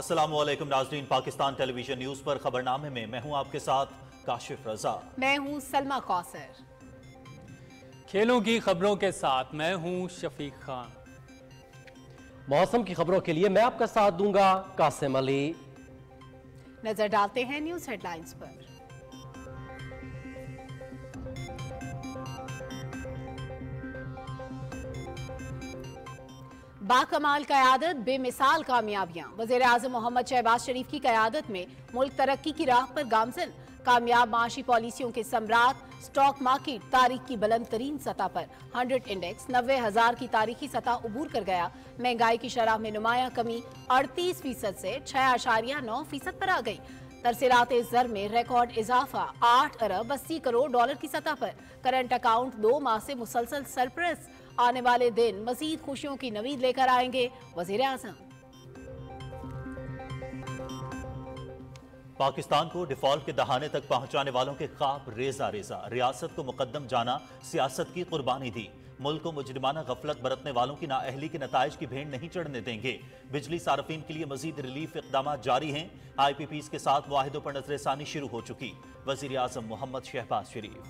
अस्सलामुअलैकुम नाज़रीन, Pakistan television news पर खबरनामे में मैं हूं आपके साथ काशिफ रजा। मैं हूं सलमा कौसर। खेलों की खबरों के साथ मैं हूं शफीक खान। मौसम की खबरों के लिए मैं आपका साथ दूंगा कासिम अली। नजर डालते हैं न्यूज हेडलाइंस पर। बाकमाल क़यादत, बेमिसाल कामयाबियां। वज़ीर आज़म मोहम्मद शहबाज शरीफ की क़यादत में मुल्क तरक्की की राह पर गामजन। कामयाब माशी पॉलिसियों के सम्राट। स्टॉक मार्केट तारीख की बुलंद तरीन सतह पर। 100 इंडेक्स 90,000 की तारीखी सतह उबूर कर गया। महंगाई की शरह में नुमाया कमी 38% से 6.9% पर आ गई। तरसीलात ज़र में रिकॉर्ड इजाफा 8 अरब 80 करोड़ डॉलर की सतह पर। करंट अकाउंट 2 माह से मुसलसल सरप्लस। आने वाले दिन मजीद खुशियों की नवीद लेकर आएंगे वजीर आज़म। पाकिस्तान को डिफॉल्ट के दहाने तक पहुंचाने वालों के ख्वाब रेजा रेजा। रियासत को मुकद्दम जाना, सियासत की कुर्बानी दी। मुल्क को मुजरिमाना गफलत बरतने वालों की नाअहली के नताइज की भेंट नहीं चढ़ने देंगे। बिजली सार्फिन के लिए मजीद रिलीफ इकदाम जारी हैं। IPPs के साथ मुआहिदों पर नजरसानी शुरू हो चुकी। वजीर आज़म मोहम्मद शहबाज शरीफ।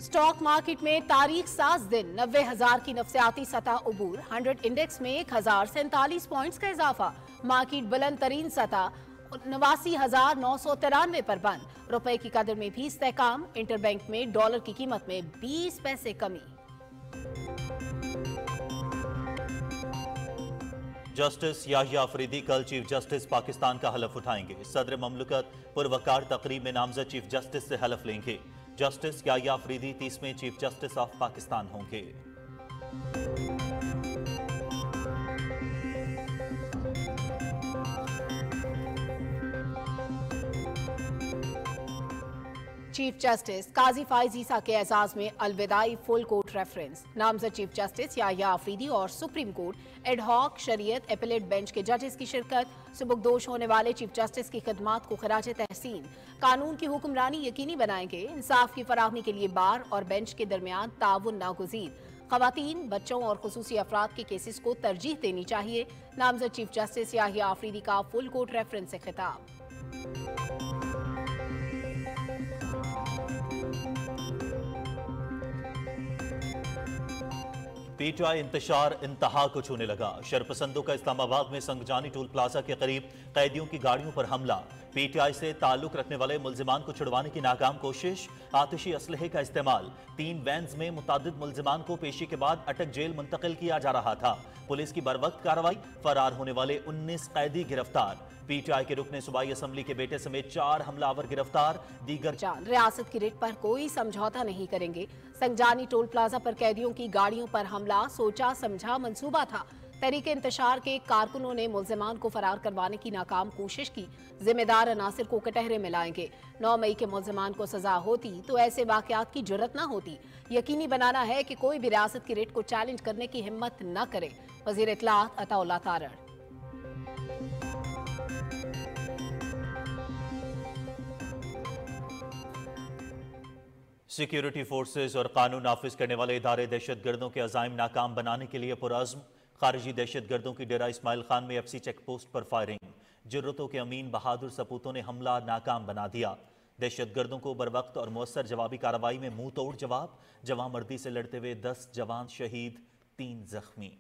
स्टॉक मार्केट में तारीख साज दिन 90,000 की नफसियाती सतह उबूर। 100 इंडेक्स में 1,047 पॉइंट्स का इजाफा। मार्केट बुलंद तरीन सतह 89,993 पर बंद। रुपए की कदर में भी इस्तेहकाम। इंटरबैंक में डॉलर की कीमत में 20 पैसे कमी। जस्टिस याहिया अफरीदी कल चीफ जस्टिस पाकिस्तान का हलफ उठाएंगे। सदर ममलकत पुरवकार तकरीब में नामजद चीफ जस्टिस से हलफ लेंगे। जस्टिस याहिया अफरीदी 30वें चीफ जस्टिस ऑफ पाकिस्तान होंगे। चीफ जस्टिस काजी फाइज ईसा के एजाज में अलविदाई फुल कोर्ट रेफरेंस। नामजद चीफ जस्टिस याहिया अफरीदी और supreme court ad hoc Shariat appellate bench के जजेस की शिरकत। सुबुकदोश होने वाले चीफ जस्टिस की खिदमात को खराज तहसीन। कानून की हुक्मरानी यकीनी बनाएंगे। इंसाफ की फराहमी के लिए बार और बेंच के दरमियान ताउन नागुज़ीर। खवातीन, बच्चों और खुसूसी अफराद के केसेस को तरजीह देनी चाहिए। नामजद चीफ जस्टिस याहिया अफरीदी का फुल कोर्ट रेफरेंस से खिताब। PTI इंतशार इंतहा को छूने लगा। शरपसंदों का इस्लामाबाद में संगजानी टोल प्लाजा के करीब कैदियों की गाड़ियों पर हमला। PTI से ताल्लुक रखने वाले मुल्जिमान को छुड़वाने की नाकाम कोशिश। आतिशी असलहे का इस्तेमाल। 3 वैन्स में मुतादिद मुल्जिमान को पेशी के बाद अटक जेल मुंतकिल किया जा रहा था। पुलिस की बरवक्त कार्रवाई। फरार होने वाले 19 कैदी गिरफ्तार। PTI के रुकने सूबाई असम्बली के बेटे समेत 4 हमलावर गिरफ्तार। दीगर रियासत की रिट पर कोई समझौता नहीं करेंगे। संगजानी टोल प्लाजा पर कैदियों की गाड़ियों पर हमला सोचा समझा मंसूबा था। तहरीक इंतशार के कारकुनों ने मुल्जिमान को फरार करवाने की नाकाम कोशिश की। जिम्मेदार अनासिर को कटहरे में लाएंगे। 9 मई के मुल्जिमान को सजा होती तो ऐसे वाकयात की जुर्रत न होती। यकीनी बनाना है कि कोई भी रियासत की रिट को चैलेंज करने की हिम्मत न करे। वजीर इत्तलात अताउल्लाह तारड़। सिक्योरिटी फोर्सेज और कानून नाफिज करने वाले इदारे दहशतगर्दों के अजाइम नाकाम बनाने के लिए पुरअज़्म। खारिजी दहशतगर्दों की डेरा इस्माइल खान में FC चेक पोस्ट पर फायरिंग। जुर्रतों के अमीन बहादुर सपूतों ने हमला नाकाम बना दिया। दहशतगर्दों को बरवक्त और मुअस्सर जवाबी कार्रवाई में मुंह तोड़ जवाब। जवांमर्दी से लड़ते हुए 10 जवान शहीद, 3 जख्मी।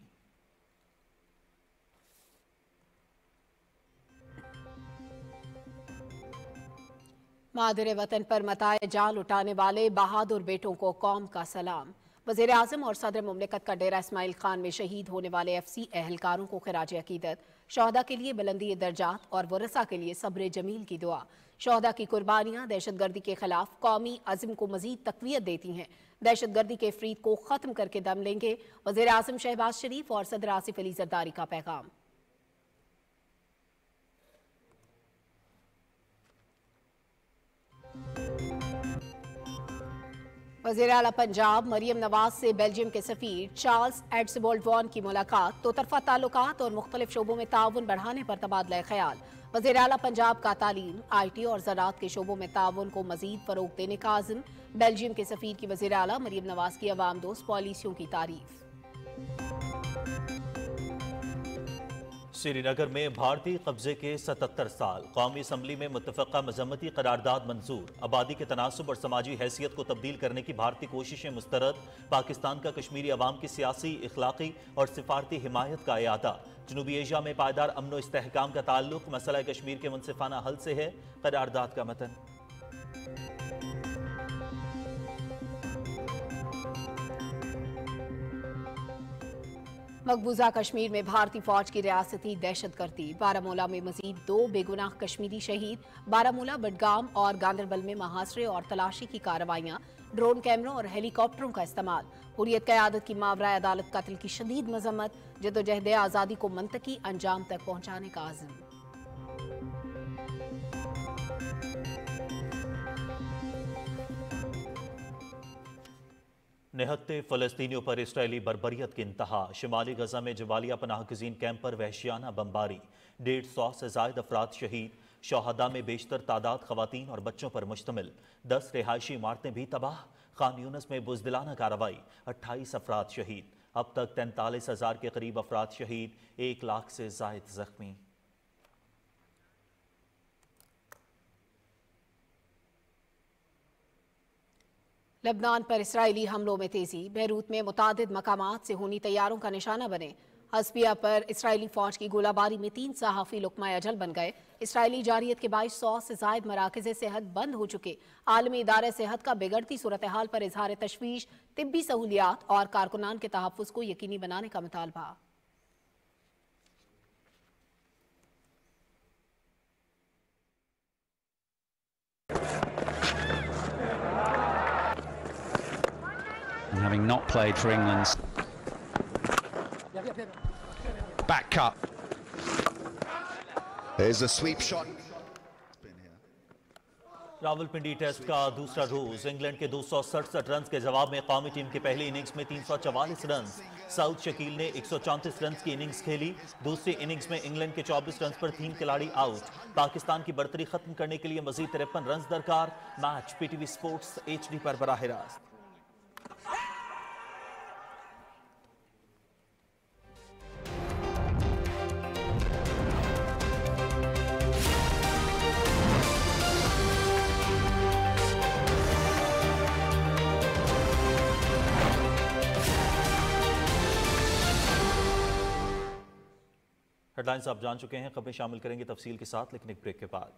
मादरे वतन पर मताए जान लुटाने वाले बहादुर बेटों को कौम का सलाम। वज़ीर आज़म और सदर मुमलिकत का डेरा इस्माइल खान में शहीद होने वाले FC एहलकारों को खिराज अकीदत। शोहदा के लिए बुलंदी दर्जात और वरसा के लिए सब्र जमील की दुआ। शोहदा की कुर्बानियां दहशतगर्दी के खिलाफ कौमी अज़्म को मजीद तक़वियत देती हैं। दहशतगर्दी के फरीद को खत्म करके दम लेंगे। वज़ीर आज़म शहबाज शरीफ और सदर आसिफ अली जरदारी का पैगाम। वज़ीर आला पंजाब मरियम नवाज से बेल्जियम के सफीर चार्ल्स एडसिबोल्ड वॉन की मुलाकात, दो तरफा ताल्लुकात और मुख्तलिफ शोबों में ताउन बढ़ाने पर तबादला ख्याल। वज़ीर आला पंजाब का तालीम, IT और ज़राअत के शोबों में ताउन को मजीद फरोग देने का आज़म। बेल्जियम के सफीर की वज़ीर आला मरियम नवाज की अवाम दोस्त पॉलिसियों की तारीफ। श्रीनगर में भारतीय कब्जे के 77 साल, कौमी असम्बली में मुत्तफ़क़ा मज़म्मती करारदाद मंजूर। आबादी के तनासुब और समाजी हैसियत को तब्दील करने की भारतीय कोशिशें मुस्तरद। पाकिस्तान का कश्मीरी अवाम की सियासी, इखलाकी और सिफारती हिमायत का इयादा। जनूबी एशिया में पायदार अमन व इस्तेहकाम का ताल्लुक मसला कश्मीर के मुनसिफाना हल से है। करारदाद का मतन। मकबूजा कश्मीर में भारतीय फौज की रियासती दहशतगर्दी। बारामूला में मजीद 2 बेगुनाह कश्मीरी शहीद। बारामूला, बडगाम और गांदरबल में महासरे और तलाशी की कार्रवाइयां। ड्रोन कैमरों और हेलीकॉप्टरों का इस्तेमाल। हुर्रियत क़यादत की मावरा अदालत कत्ल की शदीद मजम्मत। जद्दोजहद आज़ादी को मंतकी अंजाम तक पहुंचाने का आज़म। निहत्ते फ़लस्तीनियों पर इसराइली बर्बरियत की इंतहा। शिमाली गजा में जवालिया पनाहगज़ीन कैंप पर वहशियाना बमबारी। 150 से ज़ायद अफराद शहीद। शोहदा में बेशतर तादाद ख़वातीन और बच्चों पर मुश्तमिल। 10 रिहायशी इमारतें भी तबाह। खान यूनिस में बुज़दिलाना कार्रवाई। 28 अफराद शहीद। अब तक 43,000 के करीब अफराद शहीद। 1 लाख से ज़ायद जख्मी। लेबनान पर इसराइली हमलों में तेजी। बैरूत में मुतादिद मकामात से खूनी तैयारों का निशाना बने। हस्बिया पर इसराइली फौज की गोलाबारी में 3 सहाफ़ी लुक़मा अजल बन गए। इसराइली जारियत के बायस 100 से ज़ायद मराकज़ सेहत बंद हो चुके। आलमी इदारे सेहत का बिगड़ती सूरत हाल पर इजहार तशवीश। तिब्बी सहूलियात और कारकुनान के तहफ़्फ़ुज़ को यकीनी बनाने का मुतालबा। Having not played for England. Back cut. There's a sweep shot. Rawalpindi test का दूसरा रोज। इंग्लैंड के 267 रन के जवाब में कौमी टीम की पहली इनिंग्स में 344 रन। साउथ शकील ने 134 रन की इनिंग्स खेली। दूसरी इनिंग्स में इंग्लैंड के 24 रन पर 3 खिलाड़ी आउट। पाकिस्तान की बढ़तरी खत्म करने के लिए मजीद 53 रन दरकार। मैच PTV स्पोर्ट्स HD पर बराह रास्त। हेडलाइंस आप जान चुके हैं, खबरें शामिल करेंगे तफसील के साथ, लेकिन एक ब्रेक के बाद।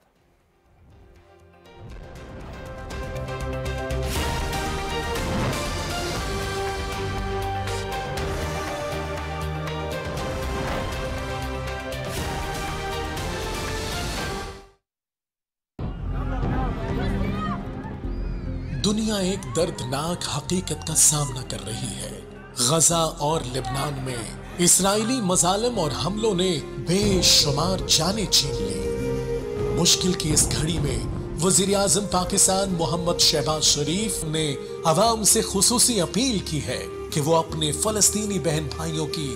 दुनिया एक दर्दनाक हकीकत का सामना कर रही है। गजा और लेबनान में इस्राइली मजालिम और हमलों ने बेशुमार जानें छीन ली। मुश्किल की इस घड़ी में वजीर आजम पाकिस्तान मोहम्मद शहबाज शरीफ ने अवाम से खुसूसी अपील की है कि वो अपने फलस्तीनी बहन भाइयों की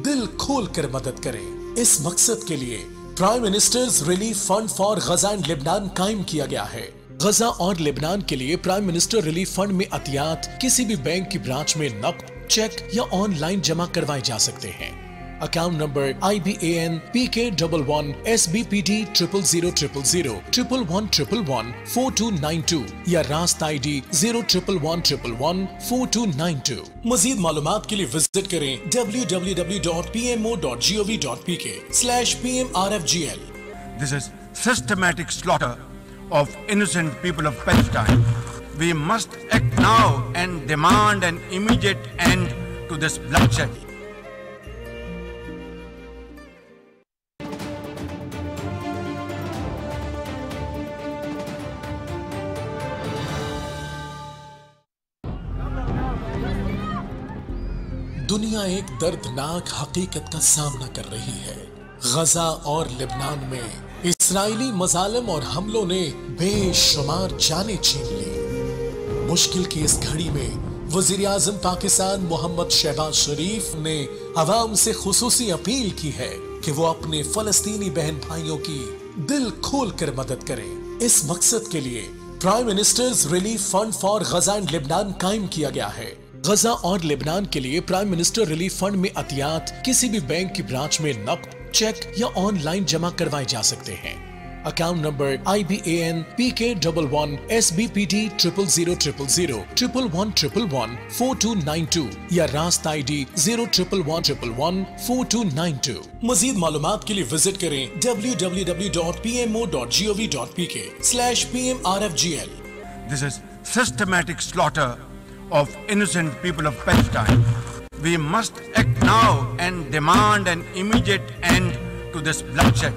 दिल खोल कर मदद करें। इस मकसद के लिए prime minister's relief fund for Gaza and Lebanon कायम किया गया है। गजा और लेबनान के लिए प्राइम मिनिस्टर रिलीफ फंड में अतियात किसी भी बैंक की ब्रांच में नकद, चेक या ऑनलाइन जमा करवाए जा सकते हैं। Account number IBAN PK11 SBPD 00000 11111 4292 या रास्त ID 01111 4292। मजीद मालूमात के लिए विजिट करें www.pmo.gov.pk/PMRFGL। This is systematic slaughter of innocent people of Palestine. We must act now and demand an immediate end to this bloodshed. दुनिया एक दर्दनाक हकीकत का सामना कर रही है। गजा और लेबनान में इस्राइली मजालिम और हमलों ने बेशुमार जानें छीन ली। मुश्किल की इस घड़ी में वजीर आजम पाकिस्तान मोहम्मद शहबाज शरीफ ने अवाम से खुसूसी अपील की है कि वो अपने फलस्तीनी बहन भाइयों की दिल खोल कर मदद करें। इस मकसद के लिए prime minister's relief fund for Gaza and Lebanon कायम किया गया है। गजा और लेबनान के लिए प्राइम मिनिस्टर रिलीफ फंड में अतियात किसी भी बैंक की ब्रांच में नकद, चेक या ऑनलाइन जमा करवाए जा सकते हैं। Account number IBAN PK11 SBPT 00000 11111 4292 या रास्त ID 01111 4292। मजीद मालूमात के लिए विजिट करें www.pmo.gov.pk/PMRFGL। This is systematic slaughter of innocent people of Palestine. We must act now and demand an immediate end to this bloodshed.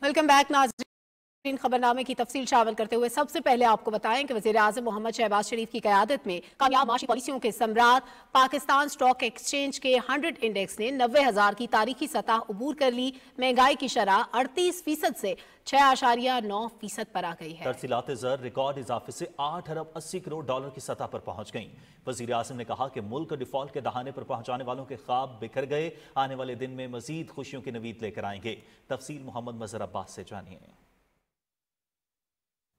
Welcome back नाज़रीन। खबरनामे की तफसील शामिल करते हुए सबसे पहले आपको बताएं कि वज़ीर आज़म मोहम्मद शहबाज शरीफ की क़यादत में कामयाब माशी पॉलिसियों के सम्राट पाकिस्तान स्टॉक एक्सचेंज के 100 इंडेक्स ने 90,000 की तारीखी सतह उबूर कर ली। महंगाई की शरह 38% से 6.9% पर आ गई है। तरसीलात ज़र रिकॉर्ड इजाफे से 8 अरब 80 करोड़ डॉलर की सतह पर पहुंच गई। वज़ीर आज़म ने कहा कि मुल्क डिफॉल्ट के दहाने पर पहुंचाने वालों के ख्वाब बिखर गए। आने वाले दिन में मजीद खुशियों की नवीद लेकर आएंगे। तफसील मोहम्मद मजहर अब्बास से जानिए।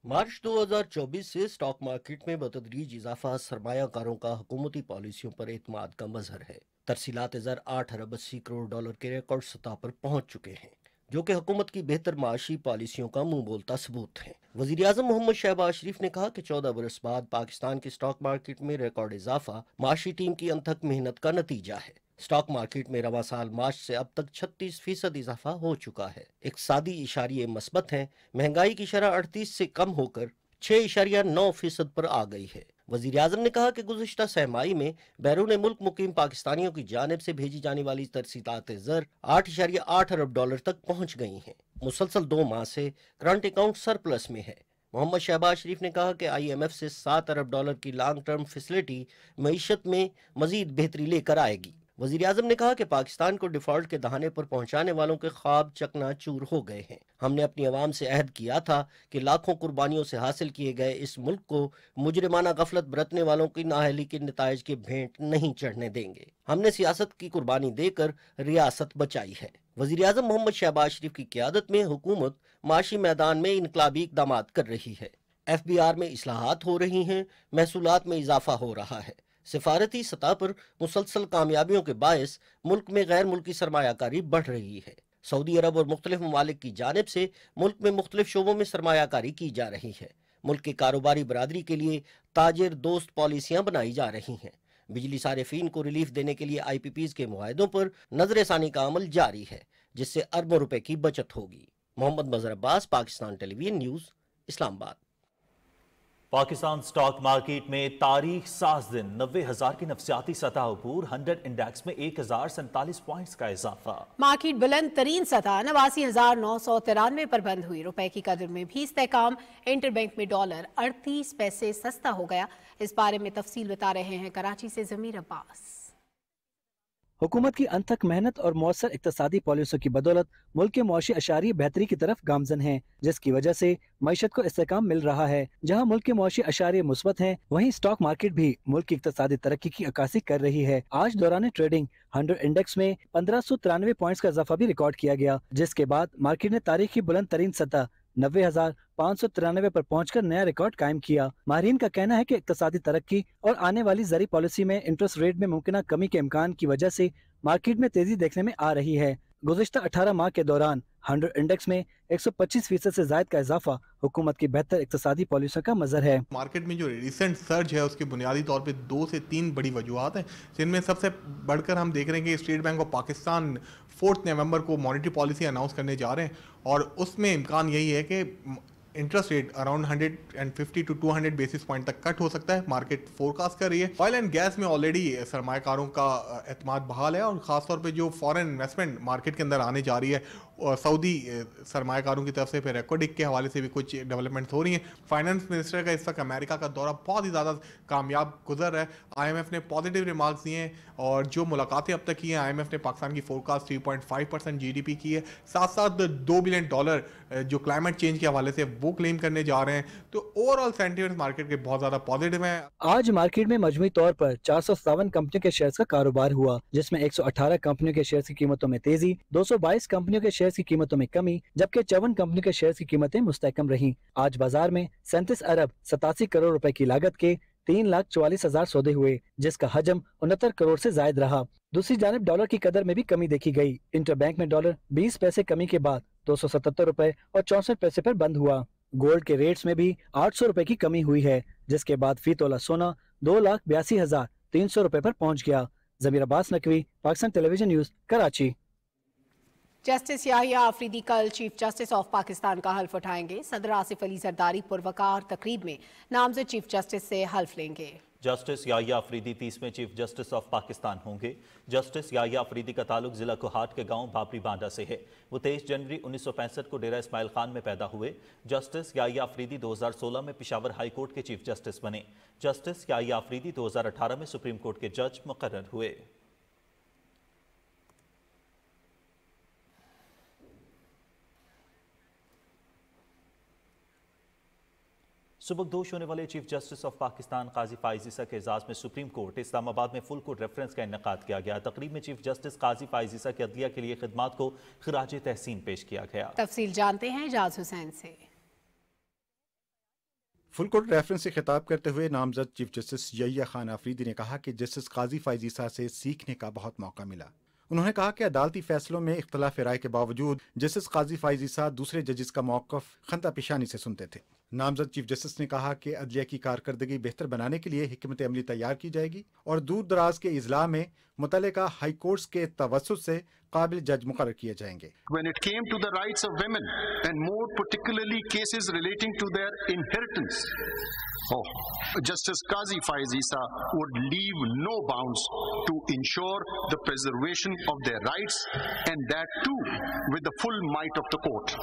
मार्च 2024 से स्टॉक मार्केट में बतदरीज इजाफा सरमायाकारों का हुकूमती पॉलिसियों पर एतमाद का मजहर है। तरसीलात ज़र 8 अरब 80 करोड़ डॉलर के रिकॉर्ड सतह पर पहुंच चुके हैं, जो कि हुकूमत की बेहतर माशी पॉलिसियों का मुंह बोलता सबूत है। वज़ीर आज़म मोहम्मद शहबाज शरीफ ने कहा कि 14 बरस बाद पाकिस्तान के स्टॉक मार्केट में रिकॉर्ड इजाफा माशी टीम की अनथक मेहनत का नतीजा है। स्टॉक मार्केट में रवा साल मार्च से अब तक 36% इजाफा हो चुका है। इक़्तिसादी इशारे मस्बत हैं। महंगाई की शरह 38 से कम होकर 6.9% पर आ गई है। वज़ीर आज़म ने कहा कि गुज़िश्ता सहमाही में बैरून मुल्क मुकीम पाकिस्तानियों की जानिब से भेजी जाने वाली तरसीलात ज़र 8.8 अरब डॉलर तक पहुँच गई हैं। मुसलसल 2 माह से करंट अकाउंट सरप्लस में है। मोहम्मद शहबाज शरीफ ने कहा कि IMF से 7 अरब डॉलर की लॉन्ग टर्म फैसिलिटी मईशत में मजीद बेहतरी लेकर आएगी। वज़ीर आज़म ने कहा कि पाकिस्तान को डिफॉल्ट के दहाने पर पहुंचाने वालों के ख्वाब चकनाचूर हो गए हैं। हमने अपनी आवाम से अहद किया था कि लाखों कुर्बानियों से हासिल किए गए इस मुल्क को मुजरिमाना गफलत बरतने वालों की नाअहली के नताइज के भेंट नहीं चढ़ने देंगे। हमने सियासत की कुर्बानी देकर रियासत बचाई है। वज़ीर आज़म मोहम्मद शहबाज शरीफ की क़यादत में हुकूमत माशी मैदान में इनकलाबी इक़दामात कर रही है। FBR में इस्लाहात हो रही हैं, महसूलात में इजाफा हो रहा है। सिफारती सतह पर मुसलसल कामयाबियों के बायस मुल्क में गैर मुल्की सरमायाकारी बढ़ रही है। सऊदी अरब और मुख्तलिफ ममालिक की जानिब से मुल्क में मुख्तलिफ शोबों में सरमायाकारी की जा रही है। मुल्क की कारोबारी बरादरी के लिए ताजिर दोस्त पॉलिसियाँ बनाई जा रही हैं। बिजली सारिफीन को रिलीफ देने के लिए IPPs के मुआहदों पर नजरसानी का अमल जारी है, जिससे अरबों रुपए की बचत होगी। Mohammad Mazhar Abbas, Pakistan Television News, Islamabad. Pakistan stock market में तारीख साज दिन 90,000 की नफसियाती सतह अबूर। 100 इंडेक्स में 1047 पॉइंट्स का इजाफा। मार्केट बुलंद तरीन सतह 89,993 पर बंद हुई। रुपए की कदर में भी इस्तेकाम। इंटरबैंक में डॉलर 38 पैसे सस्ता हो गया। इस बारे में तफसील बता रहे हैं कराची से ज़मीर अब्बास। हुकूमत की अनथक मेहनत और मौसर इक्तसादी पॉलिसियों की बदौलत मुल्क के मुआशी अशारी बेहतरी की तरफ गामजन है, जिसकी वजह से मईशत को इस्तेकाम मिल रहा है। जहां मुल्क के मुआशी अशारे मुस्बत हैं, वहीं स्टॉक मार्केट भी मुल्क की इक्तसादी तरक्की की अक्कासी कर रही है। आज दौरान ट्रेडिंग 100 इंडेक्स में 1593 पॉइंट्स का इजाफा भी रिकॉर्ड किया गया, जिसके बाद मार्केट ने तारीख की बुलंद तरीन सतह 90,593 पर पहुंचकर नया रिकॉर्ड कायम किया। माहिरीन का कहना है कि इक्तसादी तरक्की और आने वाली ज़री पॉलिसी में इंटरेस्ट रेट में मुमकिन कमी के इम्कान की वजह से मार्केट में तेजी देखने में आ रही है। गुज़िश्ता 18 माह के दौरान 100 इंडेक्स में 125% से ज़ायद का इजाफा हुकूमत की बेहतर इक्तसादी पॉलिसियों का मज़हर है। मार्केट में जो रिसेंट सर्ज है उसके बुनियादी तौर पे 2 से 3 बड़ी वजूहत हैं, जिनमें सबसे बढ़कर हम देख रहे हैं कि स्टेट बैंक ऑफ पाकिस्तान 4 नवंबर को मॉनेटरी पॉलिसी अनाउंस करने जा रहे हैं और उसमें इम्कान यही है कि interest rate around 150 to 200 basis point तक कट हो सकता है, मार्केट फोरकास्ट कर रही है। ऑयल एंड गैस में ऑलरेडी सरमायाकारों का एतमाद बहाल है और ख़ासतौर पे जो फॉरेन इन्वेस्टमेंट मार्केट के अंदर आने जा रही है और सऊदी सरमायाकारों की तरफ से फिर रेकॉर्डिक के हवाले से भी कुछ डेवलपमेंट्स हो रही हैं। फाइनेंस मिनिस्टर का इस वक्त अमेरिका का दौरा बहुत ही ज़्यादा कामयाब गुजर रहा है। IMF ने पॉजिटिव रिमार्क्स दिए हैं और जो मुलाकातें अब तक की हैं, IMF ने पाकिस्तान की फोरकास्ट 3.5% GDP की है, साथ साथ $2 बिलियन जो क्लाइमेट चेंज के हवाले से वो क्लेम करने जा रहे हैं। तो ओवरऑल सेंटिमेंट मार्केट के बहुत ज़्यादा पॉजिटिव हैं। आज मार्केट में मजमूई तौर पर 457 कंपनियों के शेयर्स का कारोबार हुआ, जिसमें 118 कंपनियों के शेयर्स की कीमतों में तेजी, 222 कंपनियों के शेयर्स की कीमतों में कमी, जबकि 54 कंपनियों के शेयर्स की कीमतें मुस्तहकम रहीं। आज बाजार में 37 अरब 87 करोड़ रुपए की लागत के 3,44,000 सौदे हुए, जिसका हजम 69 करोड़ से जायद रहा। दूसरी जानिब डॉलर की कदर में भी कमी देखी गई। इंटरबैंक में डॉलर 20 पैसे कमी के बाद 277 रुपए और 64 पैसे पर बंद हुआ। गोल्ड के रेट्स में भी 800 रुपए की कमी हुई है, जिसके बाद फी तोला सोना 2,82,300 रुपए पर पहुंच गया। Zameer Abbas Naqvi, Pakistan television News, Karachi. Justice Yahya Afridi कल चीफ जस्टिस ऑफ पाकिस्तान का हल्फ उठाएंगे। सदर आसिफ अली जरदारी पुरवकार तकरीब में नामजद चीफ जस्टिस से हल्फ लेंगे। जस्टिस याहिया अफरीदी 30वें चीफ जस्टिस ऑफ पाकिस्तान होंगे। जस्टिस याहिया अफरीदी का ताल्लुक जिला कोहाट के गांव बाबरी बांडा से है। वो 23 जनवरी 1965 को डेरा इस्माइल खान में पैदा हुए। जस्टिस याहिया अफरीदी 2016 में पेशावर हाई कोर्ट के चीफ जस्टिस बने। जस्टिस याहिया अफरीदी 2018 में सुप्रीम कोर्ट के जज मुकर्रर हुए। सुबकदोश होने वाले चीफ जस्टिस ऑफ पाकिस्तान काजी फाइज ईसा के एजाज में सुप्रीम कोर्ट इस्लामाबाद में फुल कोर्ट रेफरेंस का इनेकाद किया गया। तकरीब में चीफ जस्टिस काजी फाइज ईसा की अदलिया के लिए खिदमात को खिराज तहसीन पेश किया गया। तफसील जानते हैं एजाज हुसैन से। फुल कोर्ट रेफरेंस से खिताब करते हुए नामजद चीफ जस्टिस याहिया खान आफरीदी ने कहा कि जस्टिस काजी फाइज ईसा से सीखने का बहुत मौका मिला। उन्होंने कहा कि अदालती फैसलों में इख्तलाफ राय के बावजूद जस्टिस काजी फाइज ईसा दूसरे जजेस का मौक़िफ़ खंता पेशानी से सुनते थे। नामजद चीफ जस्टिस ने कहा कि अदलिया की कारकर्दगी बेहतर बनाने के लिए हिकमत अमली तैयार की जाएगी और दूर दराज के इजला में मुतल्लिका हाई कोर्ट्स के तवस्सुत से काबिल जज मुकर्रर किए जाएंगे। When it came to the rights of women and more particularly cases relating to their inheritance, Justice Qazi Faiz Issa would leave no bounds to ensure the preservation of their rights, and that too with the full might of the court.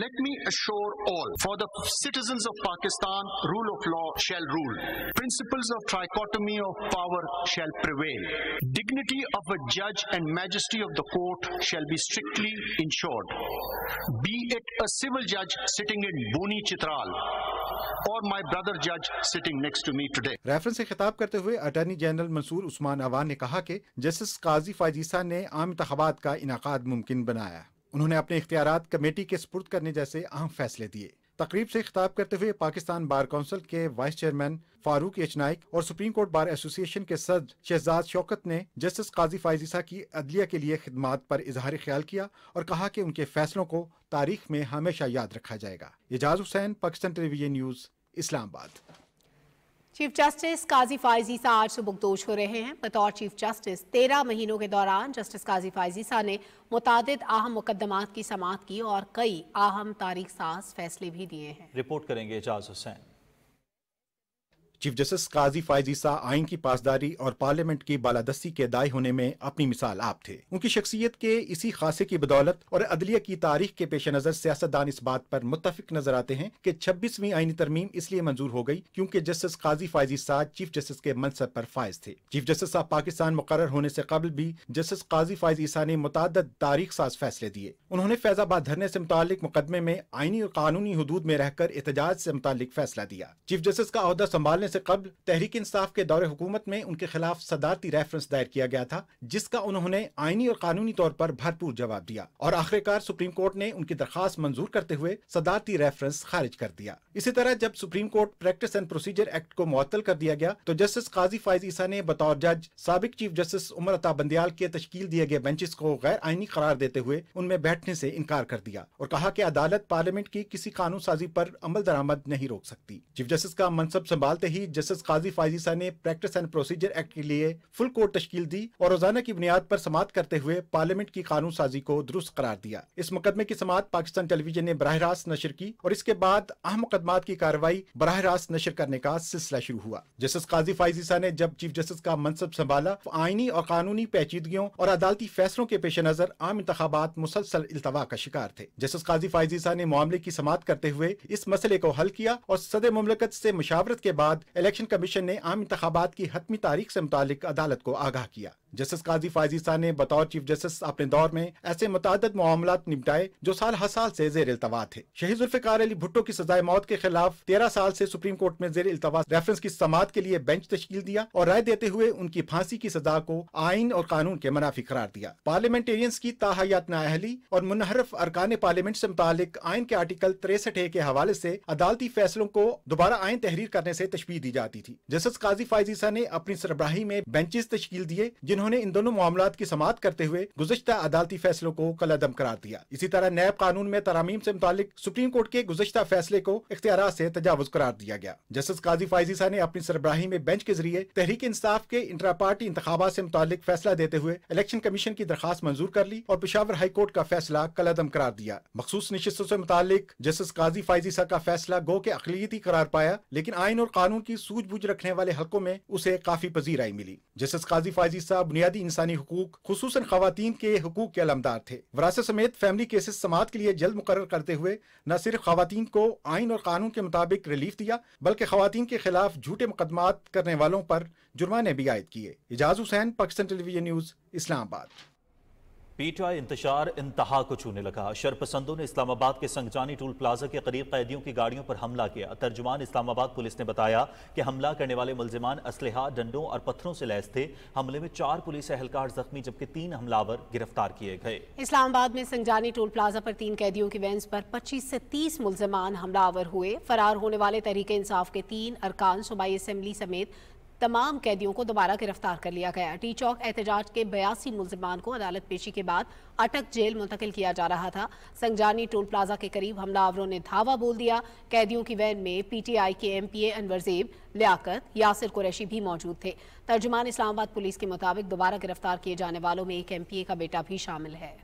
Let me assure all, for the citizens of Pakistan, rule of law shall rule. Principles of trichotomy of power shall prevail. Dignity of a judge and majesty of the court shall be strictly ensured. Be it a civil judge sitting in Boni Chitral or my brother judge sitting next to me today. Reference से खिताब करते हुए attorney general Mansoor Usman Awan ने कहा कि justice Qazi Faez ईसा ने आम इंतखाबात का इनाकाद मुमकिन बनाया। उन्होंने अपने इख्तियारात कमेटी के सुपुर्द करने जैसे अहम फैसले दिए। तकरीब से खिताब करते हुए पाकिस्तान बार काउंसिल के vice chairman Farooq H Naik और सुप्रीम कोर्ट बार एसोसिएशन के सदर शहजाद शौकत ने जस्टिस काजी फाइज ईसा की अदलिया के लिए खिदमात पर इजहार ख्याल किया और कहा कि उनके फैसलों को तारीख में हमेशा याद रखा जाएगा। Ejaz Hussain, Pakistan television news, Islamabad. Chief justice Qazi Faez Isa आज सुबकदोश हो रहे हैं। बतौर चीफ जस्टिस 13 महीनों के दौरान जस्टिस काजी फाइज ईसा ने मुतादिद अहम मुकदमात की समाअत की और कई अहम तारीख साज फैसले भी दिए हैं। रिपोर्ट करेंगे एजाज हुसैन। चीफ जस्टिस काजी फाइज ईसा आइन की पासदारी और पार्लियामेंट की बालादस्ती के दाई होने में अपनी मिसाल आप थे। उनकी शख्सियत के इसी खासे की बदौलत और अदलिया की तारीख के पेश नजर सियासतदान इस बात पर मुत्तफिक नजर आते हैं कि 26वीं आईनी तरमीम इसलिए मंजूर हो गई क्योंकि जस्टिस काजी फाइज ईसा चीफ जस्टिस के मनसब पर फायज थे। चीफ जस्टिस ऑफ पाकिस्तान मुकर्रर होने से कबल भी जस्टिस काजी फाइज ईसा ने मुतअद्दिद तारीख साज फैसले दिए। उन्होंने फैजाबाद धरने से मुतालिक मुकदमे में आईनी और कानूनी हदूद में रहकर एहतजाज से मुतालिक फैसला दिया। चीफ जस्टिस का ओहदा संभालने से कबल तहरीक इंसाफ के दौरे हुकूमत में उनके खिलाफ सदारती रेफरेंस दायर किया गया था, जिसका उन्होंने आईनी और कानूनी तौर पर भरपूर जवाब दिया और आखिरकार सुप्रीम कोर्ट ने उनकी दरखास्त मंजूर करते हुए सदारती रेफरेंस खारिज कर दिया। इसी तरह जब supreme court practice and procedure act को मुअत्तल कर दिया गया तो जस्टिस काजी फाइज ईसा ने बतौर जज साबिक चीफ जस्टिस उमर अता बंदियाल के तश्कील दिए गए बेंचेस को गैर आईनी करार देते हुए उनमें बैठने से इनकार कर दिया और कहा कि अदालत पार्लियामेंट की किसी कानून साजी पर अमल दरामद नहीं रोक सकती। चीफ जस्टिस का मनसब संभालते ही जस्टिस काजी फायज ईसा ने प्रैक्टिस एंड प्रोसीजर एक्ट के लिए फुल कोर्ट तश्कील दी और रोजाना की बुनियाद पर समाअत करते हुए पार्लियामेंट की कानून साजी को दुरुस्त करार दिया। इस मुकदमे की समाअत पाकिस्तान टेलीविजन ने बराह रास्त नशर की और इसके बाद अहम मुकदमात की कार्रवाई बराह रास्त नशर करने का सिलसिला शुरू हुआ। जस्टिस काजी फायज ईसा ने जब चीफ जस्टिस का मनसब संभाला तो आईनी और कानूनी पेचीदगियों और अदालती फैसलों के पेश नजर आम इंतखाबात मुसलसल इल्तवा का शिकार थे। जस्टिस काजी फायज ईसा ने मामले की समाअत करते हुए इस मसले को हल किया और सदर मुमलकत से मुशावरत के बाद इलेक्शन कमीशन ने आम इंतखाबात की हतमी तारीख से मुतालिक अदालत को आगाह किया। जस्टिस काजी फायज ईसा ने बतौर चीफ जस्टिस अपने दौर में ऐसे मुताद्दद मामलात निपटाए जो साल हर साल से जेर इल्तवा थे। शहीद जुल्फ़िकार अली भुट्टो की सजाए मौत के खिलाफ 13 साल से सुप्रीम कोर्ट में जेर इल्तवा रेफरेंस की समाअत के लिए बेंच तश्कील दिया और राय देते हुए उनकी फांसी की सजा को आइन और कानून के मुनाफी करार दिया। पार्लियामेंटेरियंस की ताहयात नाअहली और मुनहरफ अरकान पार्लियामेंट से मुतालिक आइन के आर्टिकल 63A के हवाले से अदालती फैसलों को दोबारा आइन तहरीर करने से तशबीह दी जाती थी। जस्टिस काजी फायज ईसा ने अपनी सरबराही में बेंचेस तश्कील दिए जिन्होंने इन दोनों मामलात की समाअत करते हुए गुज़श्ता अदालती फैसलों को कलअदम करार दिया। इसी तरह नैब कानून में तरामीम से मुतालिक सुप्रीम कोर्ट के गुज़श्ता फैसले को इख्तियारात से तजावुज़ करार दिया गया। जस्टिस काजी फायज ईसा ने अपनी सरबराही में बेंच के जरिए तहरीक इंसाफ के इंट्रा पार्टी इंतखाबात से मुतालिक फैसला देते हुए इलेक्शन कमीशन की दरखास्त मंजूर कर ली और पेशावर हाई कोर्ट का फैसला कलअदम करार दिया। मखसूस नशिस्तों से मुतालिक जस्टिस काजी फायज ईसा का फैसला गो के अक़लियती करार पाया, लेकिन आइन और कानून की सूझबूझ रखने वाले हल्कों में उसे काफी पजीराई मिली। जस्टिस काजी फायज ईसा बुनियादी इंसानी हुकूक खुसूसन खवातीन के हुकूक के अलमदार थे। वरासत समेत फैमिली केसेस समाअत के लिए जल्द मुकर्रर करते हुए न सिर्फ खवातीन को आइन और कानून के मुताबिक रिलीफ दिया बल्कि खवातीन के खिलाफ झूठे मुकदमात करने वालों पर जुर्माने भी आयद किए। Ejaz Hussain, Pakistan television news, Islamabad. PTI इंतशार इंतहा को छूने लगा। शरपसंदों ने इस्लामाबाद के संगजानी टूल प्लाजा के करीब कैदियों की गाड़ियों पर हमला किया। तर्जुमान इस्लामाबाद पुलिस ने बताया कि हमला करने वाले मुल्जिमान असलहा, डंडों और पत्थरों से लैस थे। हमले में 4 पुलिस एहलकार जख्मी जबकि 3 हमलावर गिरफ्तार किए गए। इस्लामाबाद में संगजानी टोल प्लाजा पर 3 कैदियों की वैन पर 25 से 30 मुल्जिमान हमलावर हुए। फरार होने वाले तहरीक इंसाफ के 3 अरकान, सूबाई असम्बली समेत तमाम कैदियों को दोबारा गिरफ्तार कर लिया गया। टी चौक एहतजाज के 82 मुल्जिमान को अदालत पेशी के बाद अटक जेल मुंतकिल किया जा रहा था। संगजानी टोल प्लाजा के करीब हमलावरों ने धावा बोल दिया। कैदियों की वैन में पीटीआई के MPA अनवर ज़ेब, लियाकत, यासिर कुरैशी भी मौजूद थे। तर्जुमान इस्लामाबाद पुलिस के मुताबिक दोबारा गिरफ्तार किए जाने वालों में एक MPA का बेटा भी शामिल है।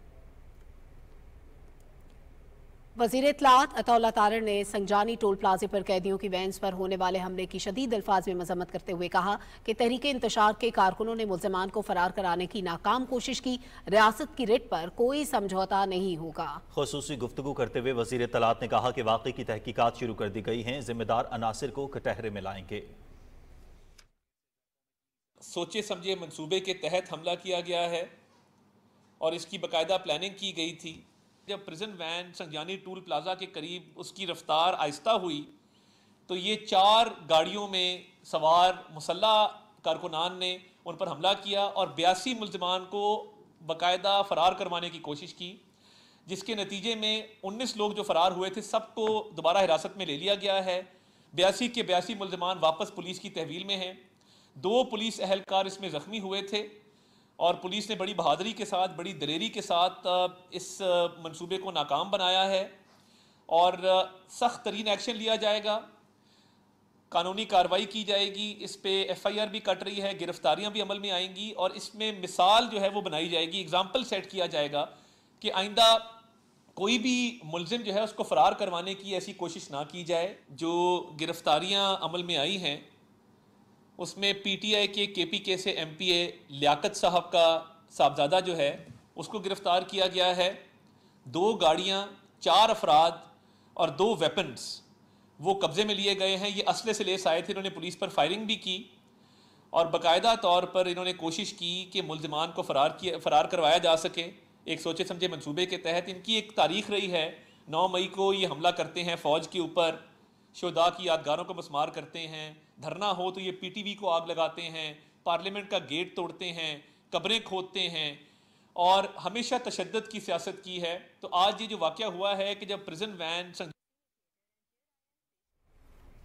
वज़ीर इत्तलात अतौल्ला तारड़ ने संगजानी टोल प्लाजे पर कैदियों की वैन्स पर होने वाले हमले की शदीद अल्फाज में मजम्मत करते हुए कहा कि तहरीक इंतशार के कारकुनों ने मुल्ज़िमान को फरार कराने की नाकाम कोशिश की। रियासत की रिट पर कोई समझौता नहीं होगा। खुसूसी गुफ्तगू करते हुए वज़ीर इत्तलात ने कहा कि वाक़ई की तहकीकात शुरू कर दी गई हैं, जिम्मेदार अनासिर को कटहरे में लाएंगे। सोचे समझे मंसूबे के तहत हमला किया गया है और इसकी बाकायदा प्लानिंग की गई थी। जब prison van Sangjani toll plaza के करीब उसकी रफ्तार आहिस्ता हुई तो ये 4 गाड़ियों में सवार मुसल्लह कारकुनान ने उन पर हमला किया और 82 मुल्जिमान को बाकायदा फ़रार करवाने की कोशिश की, जिसके नतीजे में 19 लोग जो फ़रार हुए थे सबको दोबारा हिरासत में ले लिया गया है। 82 के 82 मुल्जिमान वापस पुलिस की तहवील में हैं। 2 पुलिस एहलकार इसमें ज़ख्मी हुए थे और पुलिस ने बड़ी बहादुरी के साथ, बड़ी दलेरी के साथ इस मंसूबे को नाकाम बनाया है और सख्त तरीन एक्शन लिया जाएगा, कानूनी कार्रवाई की जाएगी। इस पे FIR भी कट रही है, गिरफ्तारियां भी अमल में आएंगी और इसमें मिसाल जो है वो बनाई जाएगी, एग्जाम्पल सेट किया जाएगा कि आइंदा कोई भी मुल्जिम जो है उसको फ़रार करवाने की ऐसी कोशिश ना की जाए। जो गिरफ्तारियां अमल में आई हैं उसमें PTI के KPK से MPA लियाकत साहब का साहबजादा जो है उसको गिरफ्तार किया गया है। 2 गाड़ियां, 4 अफराद और 2 वेपन्स वो कब्जे में लिए गए हैं। ये असले से लेस आए थे, इन्होंने पुलिस पर फायरिंग भी की और बाकायदा तौर पर इन्होंने कोशिश की कि मुल्जिमान को फ़रार करवाया जा सके। एक सोचे समझे मंसूबे के तहत इनकी एक तारीख रही है। 9 मई को ये हमला करते हैं फ़ौज के ऊपर, शुहदा की यादगारों को मस्मार करते हैं, धरना हो तो ये PTV को आग लगाते हैं, पार्लियामेंट का गेट तोड़ते हैं, कब्रें खोदते हैं और हमेशा तशद्दुद की सियासत की है। तो आज ये जो वाक़या हुआ है कि जब प्रिजन वैन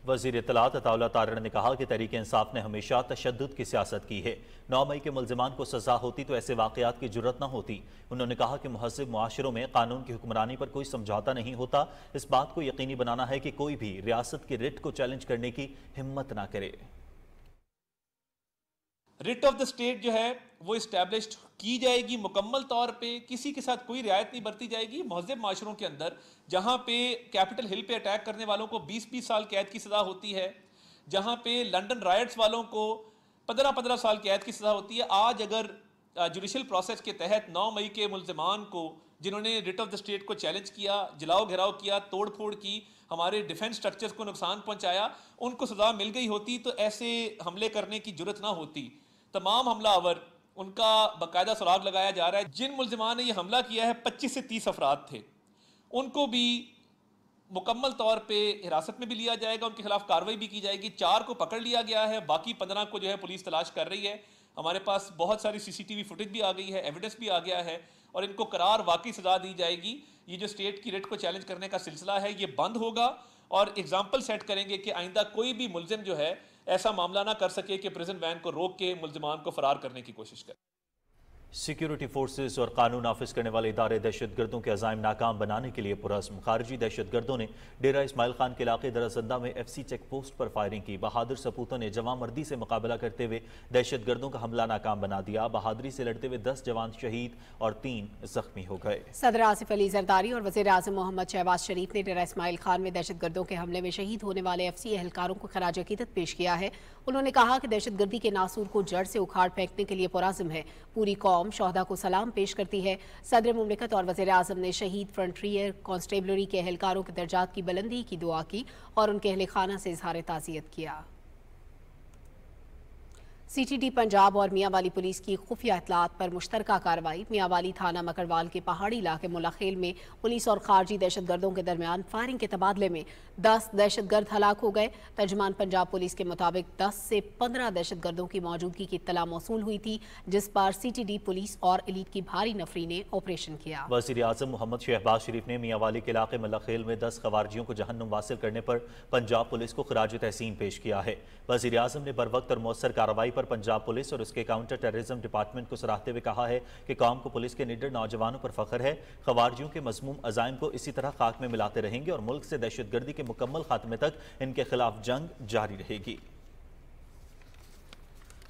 वज़ीर इत्तलात अताउल्लाह तारड़ ने कहा कि तहरीक इंसाफ ने हमेशा तशद्दुद की सियासत की है। 9 मई के मुल्ज़िमान को सज़ा होती तो ऐसे वाक़यात की जुर्रत न होती। उन्होंने कहा कि मुहज़्ज़ब मुआशरों में कानून की हुक्मरानी पर कोई समझौता नहीं होता। इस बात को यकीनी बनाना है कि कोई भी रियासत की रिट को चैलेंज करने की हिम्मत ना करे। रिट ऑफ द स्टेट जो है वो इस्टेब्लिश्ड की जाएगी मुकम्मल तौर पे, किसी के साथ कोई रियायत नहीं बरती जाएगी। मुहज़्ज़ब माशरों के अंदर जहाँ पे कैपिटल हिल पे अटैक करने वालों को 20-20 साल कैद की सज़ा होती है, जहाँ पे लंदन राइट्स वालों को 15-15 साल कैद की सज़ा होती है, आज अगर जुडिशल प्रोसेस के तहत 9 मई के मुल्ज़िमान को जिन्होंने रिट ऑफ द स्टेट को चैलेंज किया, जलाओ घेराव किया, तोड़ फोड़ की, हमारे डिफेंस स्ट्रक्चर्स को नुकसान पहुँचाया, उनको सज़ा मिल गई होती तो ऐसे हमले करने की जुर्रत ना होती। तमाम हमलावर उनका बाकायदा सुराग लगाया जा रहा है। जिन मुल्ज़िमान ने ये हमला किया है 25 से 30 अफराद थे, उनको भी मुकम्मल तौर पे हिरासत में भी लिया जाएगा, उनके खिलाफ कार्रवाई भी की जाएगी। 4 को पकड़ लिया गया है, बाकी 15 को जो है पुलिस तलाश कर रही है। हमारे पास बहुत सारी CCTV फुटेज भी आ गई है, एविडेंस भी आ गया है और इनको करार वाकई सजा दी जाएगी। ये जो स्टेट की रिट को चैलेंज करने का सिलसिला है ये बंद होगा और एग्जाम्पल सेट करेंगे कि आइंदा कोई भी मुल्जिम जो है ऐसा मामला ना कर सके कि प्रिजन वैन को रोक के मुल्जिमान को फरार करने की कोशिश करे। सिक्योरिटी फोर्सेस और कानून नाफिज करने वाले इदारे दहशतगर्दों के अज़ाइम नाकाम बनाने के लिए पुरज़्म। खारजी दहशतगर्दों ने डेरा इस्माइल खान के इलाके दरअसंदा में FC चेक पोस्ट पर फायरिंग की। बहादुर सपूतों ने जवां मर्दी से मुकाबला करते हुए दहशतगर्दों का हमला नाकाम बना दिया। बहादुरी से लड़ते हुए 10 जवान शहीद और 3 जख्मी हो गए। सदर आसिफ अली जरदारी और वज़ीर आज़म मोहम्मद शहबाज शरीफ ने डेरा इस्माइल खान में दहशतगर्दों के हमले में शहीद होने वाले FC एहलकारों को खराज अकीदत पेश किया है। उन्होंने कहा कि दहशतगर्दी के नासूर को जड़ से उखाड़ फेंकने के लिए पुरज़्म है। पूरी कौम शोहदा को सलाम पेश करती है। सदर मुमलिकत और वज़ीर आज़म ने शहीद फ्रंटियर कांस्टेबलरी के एहलकारों के दर्जात की बुलंदी की दुआ की और उनके अहले खाना से इजहार ताज़ियत किया। CTD पंजाब और मियांवाली पुलिस की खुफिया इतलात पर मुश्तरका कार्रवाई। मियांवाली थाना मकरवाल के पहाड़ी इलाके मुलाखेल में पुलिस और खारजी दहशतगर्दों के दरमियान फायरिंग के तबादले में 10 दहशतगर्द हलाक हो गए। तर्जमान पंजाब पुलिस के मुताबिक 10 से 15 दहशतगर्दों की मौजूदगी की इत्तला मौसूल हुई थी, जिस पर CTD पुलिस और एलीट की भारी नफरी ने ऑपरेशन किया। वज़ीर आज़म मोहम्मद शहबाज शरीफ ने मियांवाली के इलाके मुलाखेल में 10 खवारजियों को जहन्नुम वासिल करने पर पंजाब पुलिस को खराज तहसीन पेश किया है। वज़ीर आज़म ने बर वक्त और मौसर कार्रवाई पर पंजाब पुलिस और उसके काउंटर टेररिज्म डिपार्टमेंट को सराहते हुए कहा है कि कौम को पुलिस के निडर नौजवानों पर फख्र है। खवारजियों के मज़मूम अज़ाइम को इसी तरह खाक में मिलाते रहेंगे और मुल्क से दहशतगर्दी के मुकम्मल खात्मे तक इनके खिलाफ जंग जारी रहेगी।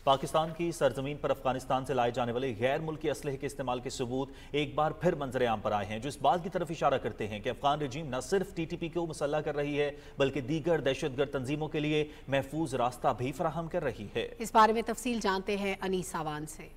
पाकिस्तान की सरजमीन पर अफगानिस्तान से लाए जाने वाले गैर मुल्की असलहे के इस्तेमाल के सबूत एक बार फिर मंजर आम पर आए हैं, जो इस बात की तरफ इशारा करते हैं कि अफगान रजीम न सिर्फ TTP को मुसल्लह कर रही है बल्कि दीगर दहशतगर्द तंजीमों के लिए महफूज रास्ता भी फराहम कर रही है। इस बारे में तफसील जानते हैं अनीस आवान से।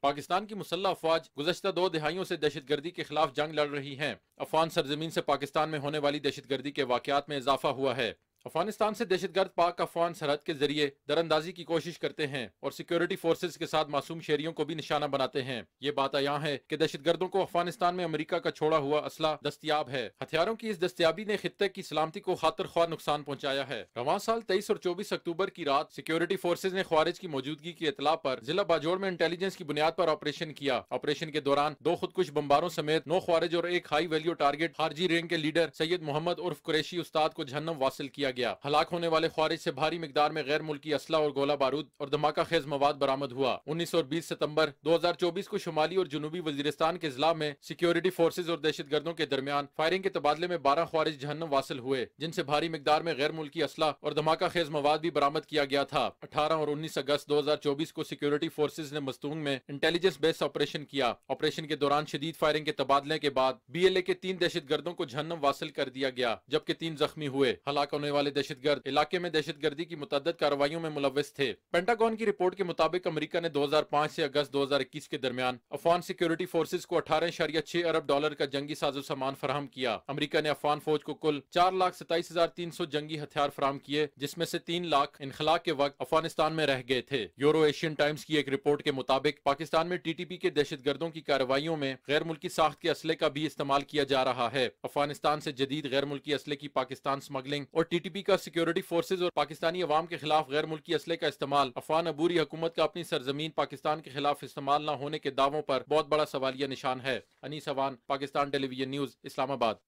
पाकिस्तान की मुसल्लह अफवाज गुज़श्ता 2 दिहाइयों से दहशतगर्दी के खिलाफ जंग लड़ रही हैं। अफगान सरजमीन से पाकिस्तान में होने वाली दहशतगर्दी के वाकयात में इजाफा हुआ है। अफगानिस्तान से दहशतगर्द पाक अफगान सरहद के जरिए दरअंदाजी की कोशिश करते हैं और सिक्योरिटी फोर्सेज के साथ मासूम शहरियों को भी निशाना बनाते हैं। ये बात आया है कि दहशतगर्दों को अफगानिस्तान में अमेरिका का छोड़ा हुआ असला दस्तयाब है। हथियारों की इस दस्तयाबी ने खित्ते की सलामती को खातिर ख्वाह नुकसान पहुंचाया है। रवां साल 23 और 24 अक्टूबर की रात सिक्योरिटी फोर्सेज ने ख्वारिज की मौजूदगी की इतला पर जिला बाजोड़ में इंटेलिजेंस की बुनियाद पर ऑपरेशन किया। ऑपरेशन के दौरान 2 खुदकुश बम्बारों समेत 9 ख्वारिज और 1 हाई वैल्यू टारगेट खारजी रेंज के लीडर सैयद मोहम्मद उर्फ कुरैशी उस्ताद को जहन्नम वासिल किया गया। हलाक होने वाले ख्वारिज से भारी मिकदार में गैर मुल्की असला और गोला बारूद और धमाका खेज मवाद बरामद हुआ। 19 और 20 सितंबर 2024 को शुमाली और जुनूबी वजीरिस्तान के जिला में सिक्योरिटी फोर्सेज और दहशतगर्दों के दरमियान फायरिंग के तबादले में 12 ख्वारिज जहन्नम वासिल हुए, जिनसे भारी मिकदार में गैर मुल्की असला और धमाका खेज मवाद भी बरामद किया गया था। 18 और 19 अगस्त 2024 को सिक्योरिटी फोर्सेज ने मस्तूंग में इंटेलिजेंस बेस्ड ऑपरेशन किया। ऑपरेशन के दौरान शदीद फायरिंग के तबादले के बाद BLA के 3 दहशतगर्दों को जहन्नम वासिल कर दिया गया, जबकि 3 जख्मी हुए। हलाक होने वाले दहशतगर्द इलाके में दहशतगर्दी की मुतअद्दिद कार्रवाइयों में मुलव्विस थे। पेंटागन की रिपोर्ट के मुताबिक अमेरिका ने 2005 से अगस्त 2021 के दरमियान अफगान सिक्योरिटी फोर्सेज को 18.6 अरब डॉलर का जंगी साजो सामान फराहम किया। अमेरिका ने अफगान फौज को कुल 4,27,300 जंगी हथियार फराहम किए, जिसमें से 3 लाख इनखला के वक्त अफगानिस्तान में रह गए थे। यूरो एशियन टाइम्स की एक रिपोर्ट के मुताबिक पाकिस्तान में TTP के दहशतगर्दों की कार्रवाइयों में गैर मुल्की साख्त के असले का भी इस्तेमाल किया जा रहा है। अफगानिस्तान से जदीद गैर मुल्की असले की पाकिस्तान स्मगलिंग और TTP का सिक्योरिटी फोर्सेज और पाकिस्तानी अवाम के खिलाफ गैर मुल्की असले का इस्तेमाल अफगान अबूरी हुकूमत का अपनी सरजमीन पाकिस्तान के खिलाफ इस्तेमाल न होने के दावों पर बहुत बड़ा सवालिया निशान है। Anees Awan, Pakistan television news, Islamabad.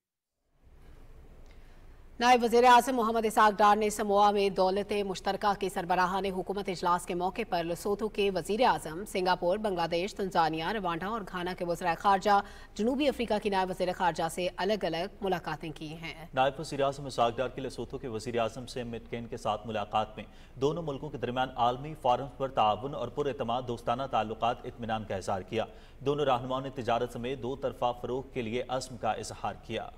नायब वज़ीर आज़म मोहम्मद इसाक डार ने समोआ में दौलत मुश्तरका के सरबराहान हुकूमत इजलास के मौके पर लेसोथो के वज़ीर आज़म, सिंगापुर, बांग्लादेश, तंजानिया, रवांडा और घाना के वज़ीर ख़ारजा, जनूबी अफ्रीका की नायब वज़ीर ख़ारजा से अलग अलग मुलाकातें की हैं। नायब वज़ीर आज़म इसाक डार की लेसोथो के वज़ीर आज़म से मिटकेन के साथ मुलाकात में दोनों मुल्कों के दरमियान आलमी फोरम पर ताउन और पुरएतमाद दोस्ताना ताल्लुकात इत्मीनान का इज़हार किया। दोनों रहनुमाओं ने तिजारत समेत दो तरफा फ़रोग के लिए अज़्म का इज़हार किया।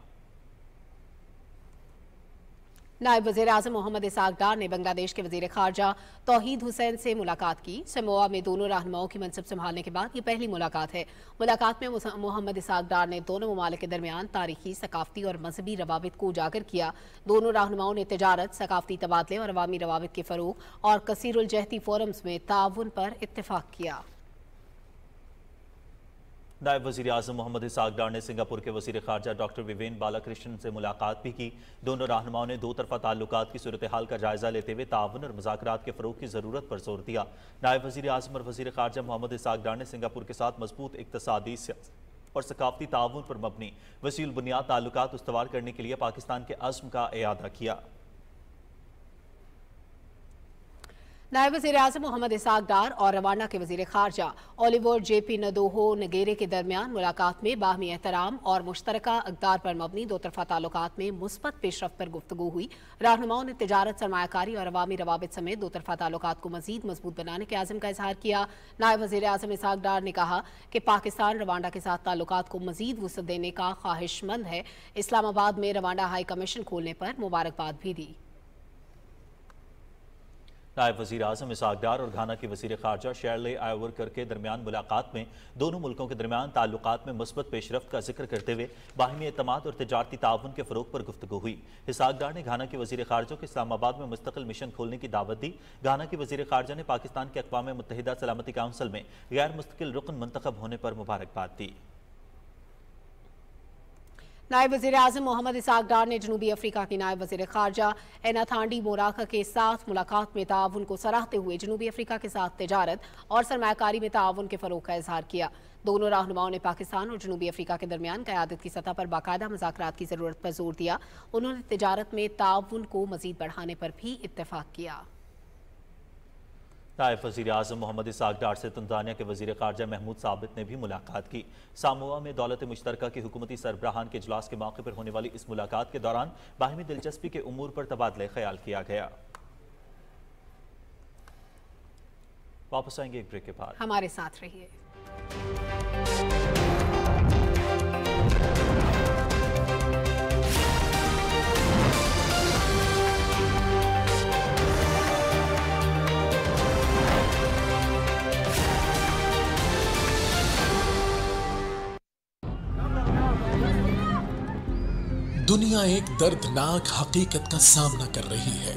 नायब वज़ीर आज़म मोहम्मद इसाक डार ने बांग्लादेश के वज़ीर ख़ारजा तौहीद हुसैन से मुलाकात की। समोआ में दोनों रहनुमाओं की मनसब संभालने के बाद ये पहली मुलाकात है। मुलाकात में मोहम्मद इसाक डार ने दोनों ममालिक के दरमियान तारीखी, सकाफती और मजहबी रवाबित को उजागर किया। दोनों रहनुमाओं ने तिजारत, सकाफती तबादले और अवामी रवाबित के फ़रोग और कसीरुल जहती फोरम्स में ताउन पर इत्तेफाक किया। नायब वज़ीर आज़म मोहम्मद इसाक डार ने सिंगापुर के वज़ीर ख़ारजा डॉक्टर विवेन बालाकृष्णन से मुलाकात भी की। दोनों रहनुमाओं ने दो तरफा ताल्लुकात की सूरत हाल का जायजा लेते हुए ताउन और मुज़ाकरात के फ़रोग़ की ज़रूरत पर जोर दिया। नायब वज़ीर आज़म और वज़ीर ख़ारजा मोहम्मद इसाक डार ने सिंगापुर के साथ मजबूत इक़्तिसादी और सकाफती ताउन पर मबनी वसील बुनियाद ताल्लुकात उस्तवार करने के लिए पाकिस्तान के अज़्म का इआदा किया। नायब वज़ीर आज़म मोहम्मद इसाक डार और रवांडा के वज़ीर ख़ारजा ओलिवर JP नदोहो नगेरे के दरमियान मुलाकात में बाहमी एहतराम और मुश्तरका अक़दार पर मबनी दो तरफा ताल्लुकात में मुस्बत पेशरफ्त पर गुफ्तगू हुई। रहनुमाओं ने तिजारत, सरमायाकारी और अवामी रवाबित समेत दो तरफा ताल्लुकात को मज़ीद मजबूत बनाने के आज़म का इज़हार किया। नायब वज़ीर आज़म इसाक डार ने कहा कि पाकिस्तान रवांडा के साथ ताल्लुकात को मज़ीद वुसअत देने का ख्वाहिशमंद है। इस्लामाबाद में रवांडा हाई कमीशन खोलने पर मुबारकबाद भी दी। नायब वज़ीर आज़म इसाक डार और घाना के वज़ीर ख़ारजा शेरले आयवरकर के दरमियान मुलाकात में दोनों मुल्कों के दरमियान ताल्लुकात में मुस्बत पेशरफ्त का जिक्र करते हुए बाहिमी एतमाद और तिजारती ताउन के फ़रोग़ पर गुफ्तगू हुई। इसाक डार ने घाना के वज़ीर ख़ारजा को इस्लामाबाद में मुस्तक़िल मिशन खोलने की दावत दी। घाना के वज़ीर ख़ारजा ने पाकिस्तान के अक़वाम मुत्तहिदा सलामती काउंसिल में गैर मुस्तकिल रुकन मुंतखब होने पर मुबारकबाद दी। नायब वज़ीर आज़म मोहम्मद इसाक डार ने जनूबी अफ्रीका की नायब वज़ीर ख़ारजा एनाथांडी मोराका के साथ मुलाकात में ताउन को सराहते हुए जनूबी अफ्रीका के साथ तिजारत और सरमायाकारी में ताउन के फ़रोग़ का इज़हार किया। दोनों रहनुमाओं ने पाकिस्तान और जनूबी अफ्रीका के दरमियान क़यादत की सतह पर बाकायदा मुज़ाकरात की ज़रूरत पर जोर दिया। उन्होंने तिजारत में ताउन को मज़ीद बढ़ाने पर भी इत्तेफाक किया। नायब वज़ीर आज़म मोहम्मद इसाक डार से तंजानिया के वज़ीर ख़ारजा महमूद साबित ने भी मुलाकात की। सामोआ में दौलत मुश्तरका की हुकूमती सरबराहान के इजलास के मौके पर होने वाली इस मुलाकात के दौरान बाहिमी दिलचस्पी के उमूर पर तबादला ख्याल किया गया। वापस आएंगे एक ब्रेक के बाद, हमारे साथ रहिए। दुनिया एक दर्दनाक हकीकत का सामना कर रही है।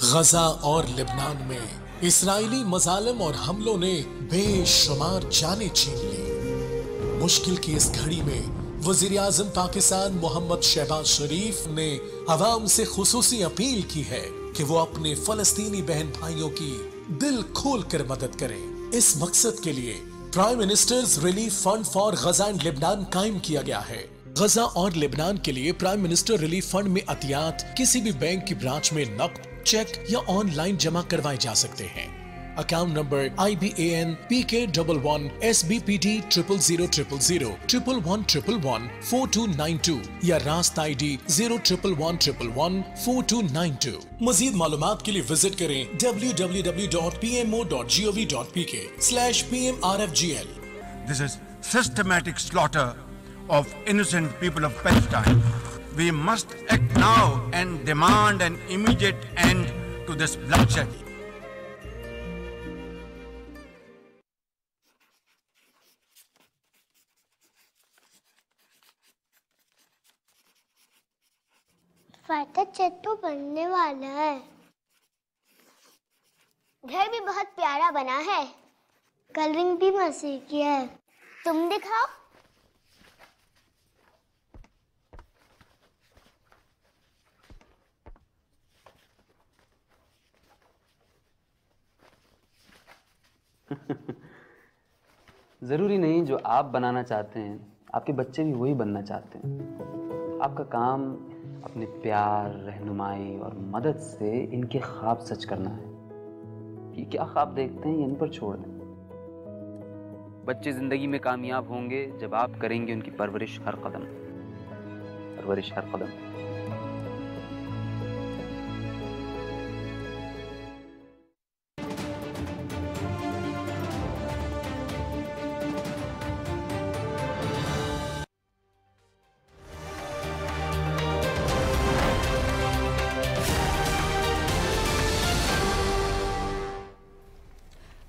गजा और लिबनान में इस्राएली मजालिम और हमलों ने बेशुमार जानें छीन ली। मुश्किल की इस घड़ी में वजीर आजम पाकिस्तान मोहम्मद शहबाज शरीफ ने अवाम से खुसूसी अपील की है कि वो अपने फलस्तीनी बहन भाइयों की दिल खोल कर मदद करें। इस मकसद के लिए prime minister's relief fund for Gaza and Lebanon कायम किया गया है। गजा और लिबनान के लिए प्राइम मिनिस्टर रिलीफ फंड में अतियात किसी भी बैंक की ब्रांच में नकद, चेक या ऑनलाइन जमा करवाए जा सकते हैं। Account number IBAN PK11 SBPD 00000 11111 4292 या रास्त ID 01111 4292। मजीद मालूमात के लिए विजिट करें www.pmo.gov.pk/PMRFGL। This is systematic slaughter of innocent people of Palestine. We must act now and demand an immediate end to this bloodshed. Fighter jet तो बनने वाला है। घर भी बहुत प्यारा बना है, कलरिंग भी मस्त किया है। तुम दिखाओ। ज़रूरी नहीं जो आप बनाना चाहते हैं आपके बच्चे भी वही बनना चाहते हैं। आपका काम अपने प्यार, रहनुमाई और मदद से इनके ख्वाब सच करना है। कि क्या ख्वाब देखते हैं इन पर छोड़ दें। बच्चे जिंदगी में कामयाब होंगे जब आप करेंगे उनकी परवरिश हर कदम।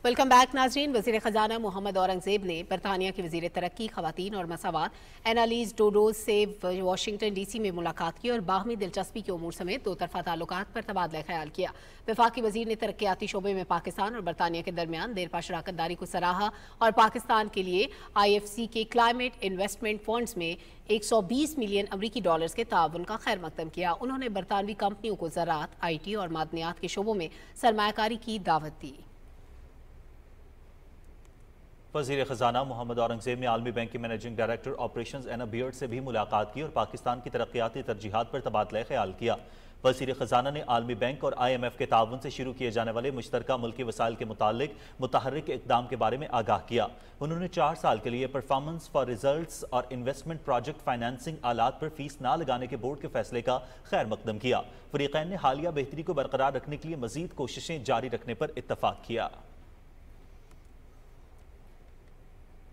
वेलकम बैक नाजरीन। वज़ीर ख़जाना मोहम्मद औरंगज़ेब ने बरतानिया के वज़ीर तरक्की, ख़वातीन और मसावात एनालीज डोडोज से वाशिंगटन DC में मुलाकात की और बाहमी दिलचस्पी के उमूर समेत दो तरफ़ा ताल्लुकात पर तबादला ख्याल किया। वफाकी वज़ीर ने तरक्याती शोबे में पाकिस्तान और बरतानिया के दरमियान देरपा शराकत दारी को सराहा और पाकिस्तान के लिए IFC के क्लाइमेट इन्वेस्टमेंट फंड्स में 120 मिलियन अमरीकी डॉलर्स के ताउन का खैर मकदम किया। उन्होंने बरतानवी कंपनियों को ज़राअत, IT और मादनियात के शोबों में सरमायाकारी की दावत दी। वज़ीर ख़जाना मोहम्मद औरंगज़ेब ने आलमी बैंक के मैनेजिंग डायरेक्टर ऑपरेशंस एना बियर्ड से भी मुलाकात की और पाकिस्तान की तरक्याती तरजीहात पर तबादला ख्याल किया। वज़ीर ख़जाना ने आलमी बैंक और IMF के ताउन से शुरू किए जाने वाले मुश्तरका मुल्की वसाइल के मुतालिक मुतहर्रिक इक़दाम के बारे में आगाह किया। उन्होंने 4 साल के लिए परफॉर्मेंस फॉर रिजल्ट्स और इन्वेस्टमेंट प्रोजेक्ट फाइनेंसिंग आलात पर फीस ना लगाने के बोर्ड के फैसले का खैर मकदम किया। फ़रीक़ैन ने हालिया बेहतरी को बरकरार रखने के लिए मज़ीद कोशिशें जारी रखने पर इत्तफ़ाक़ किया।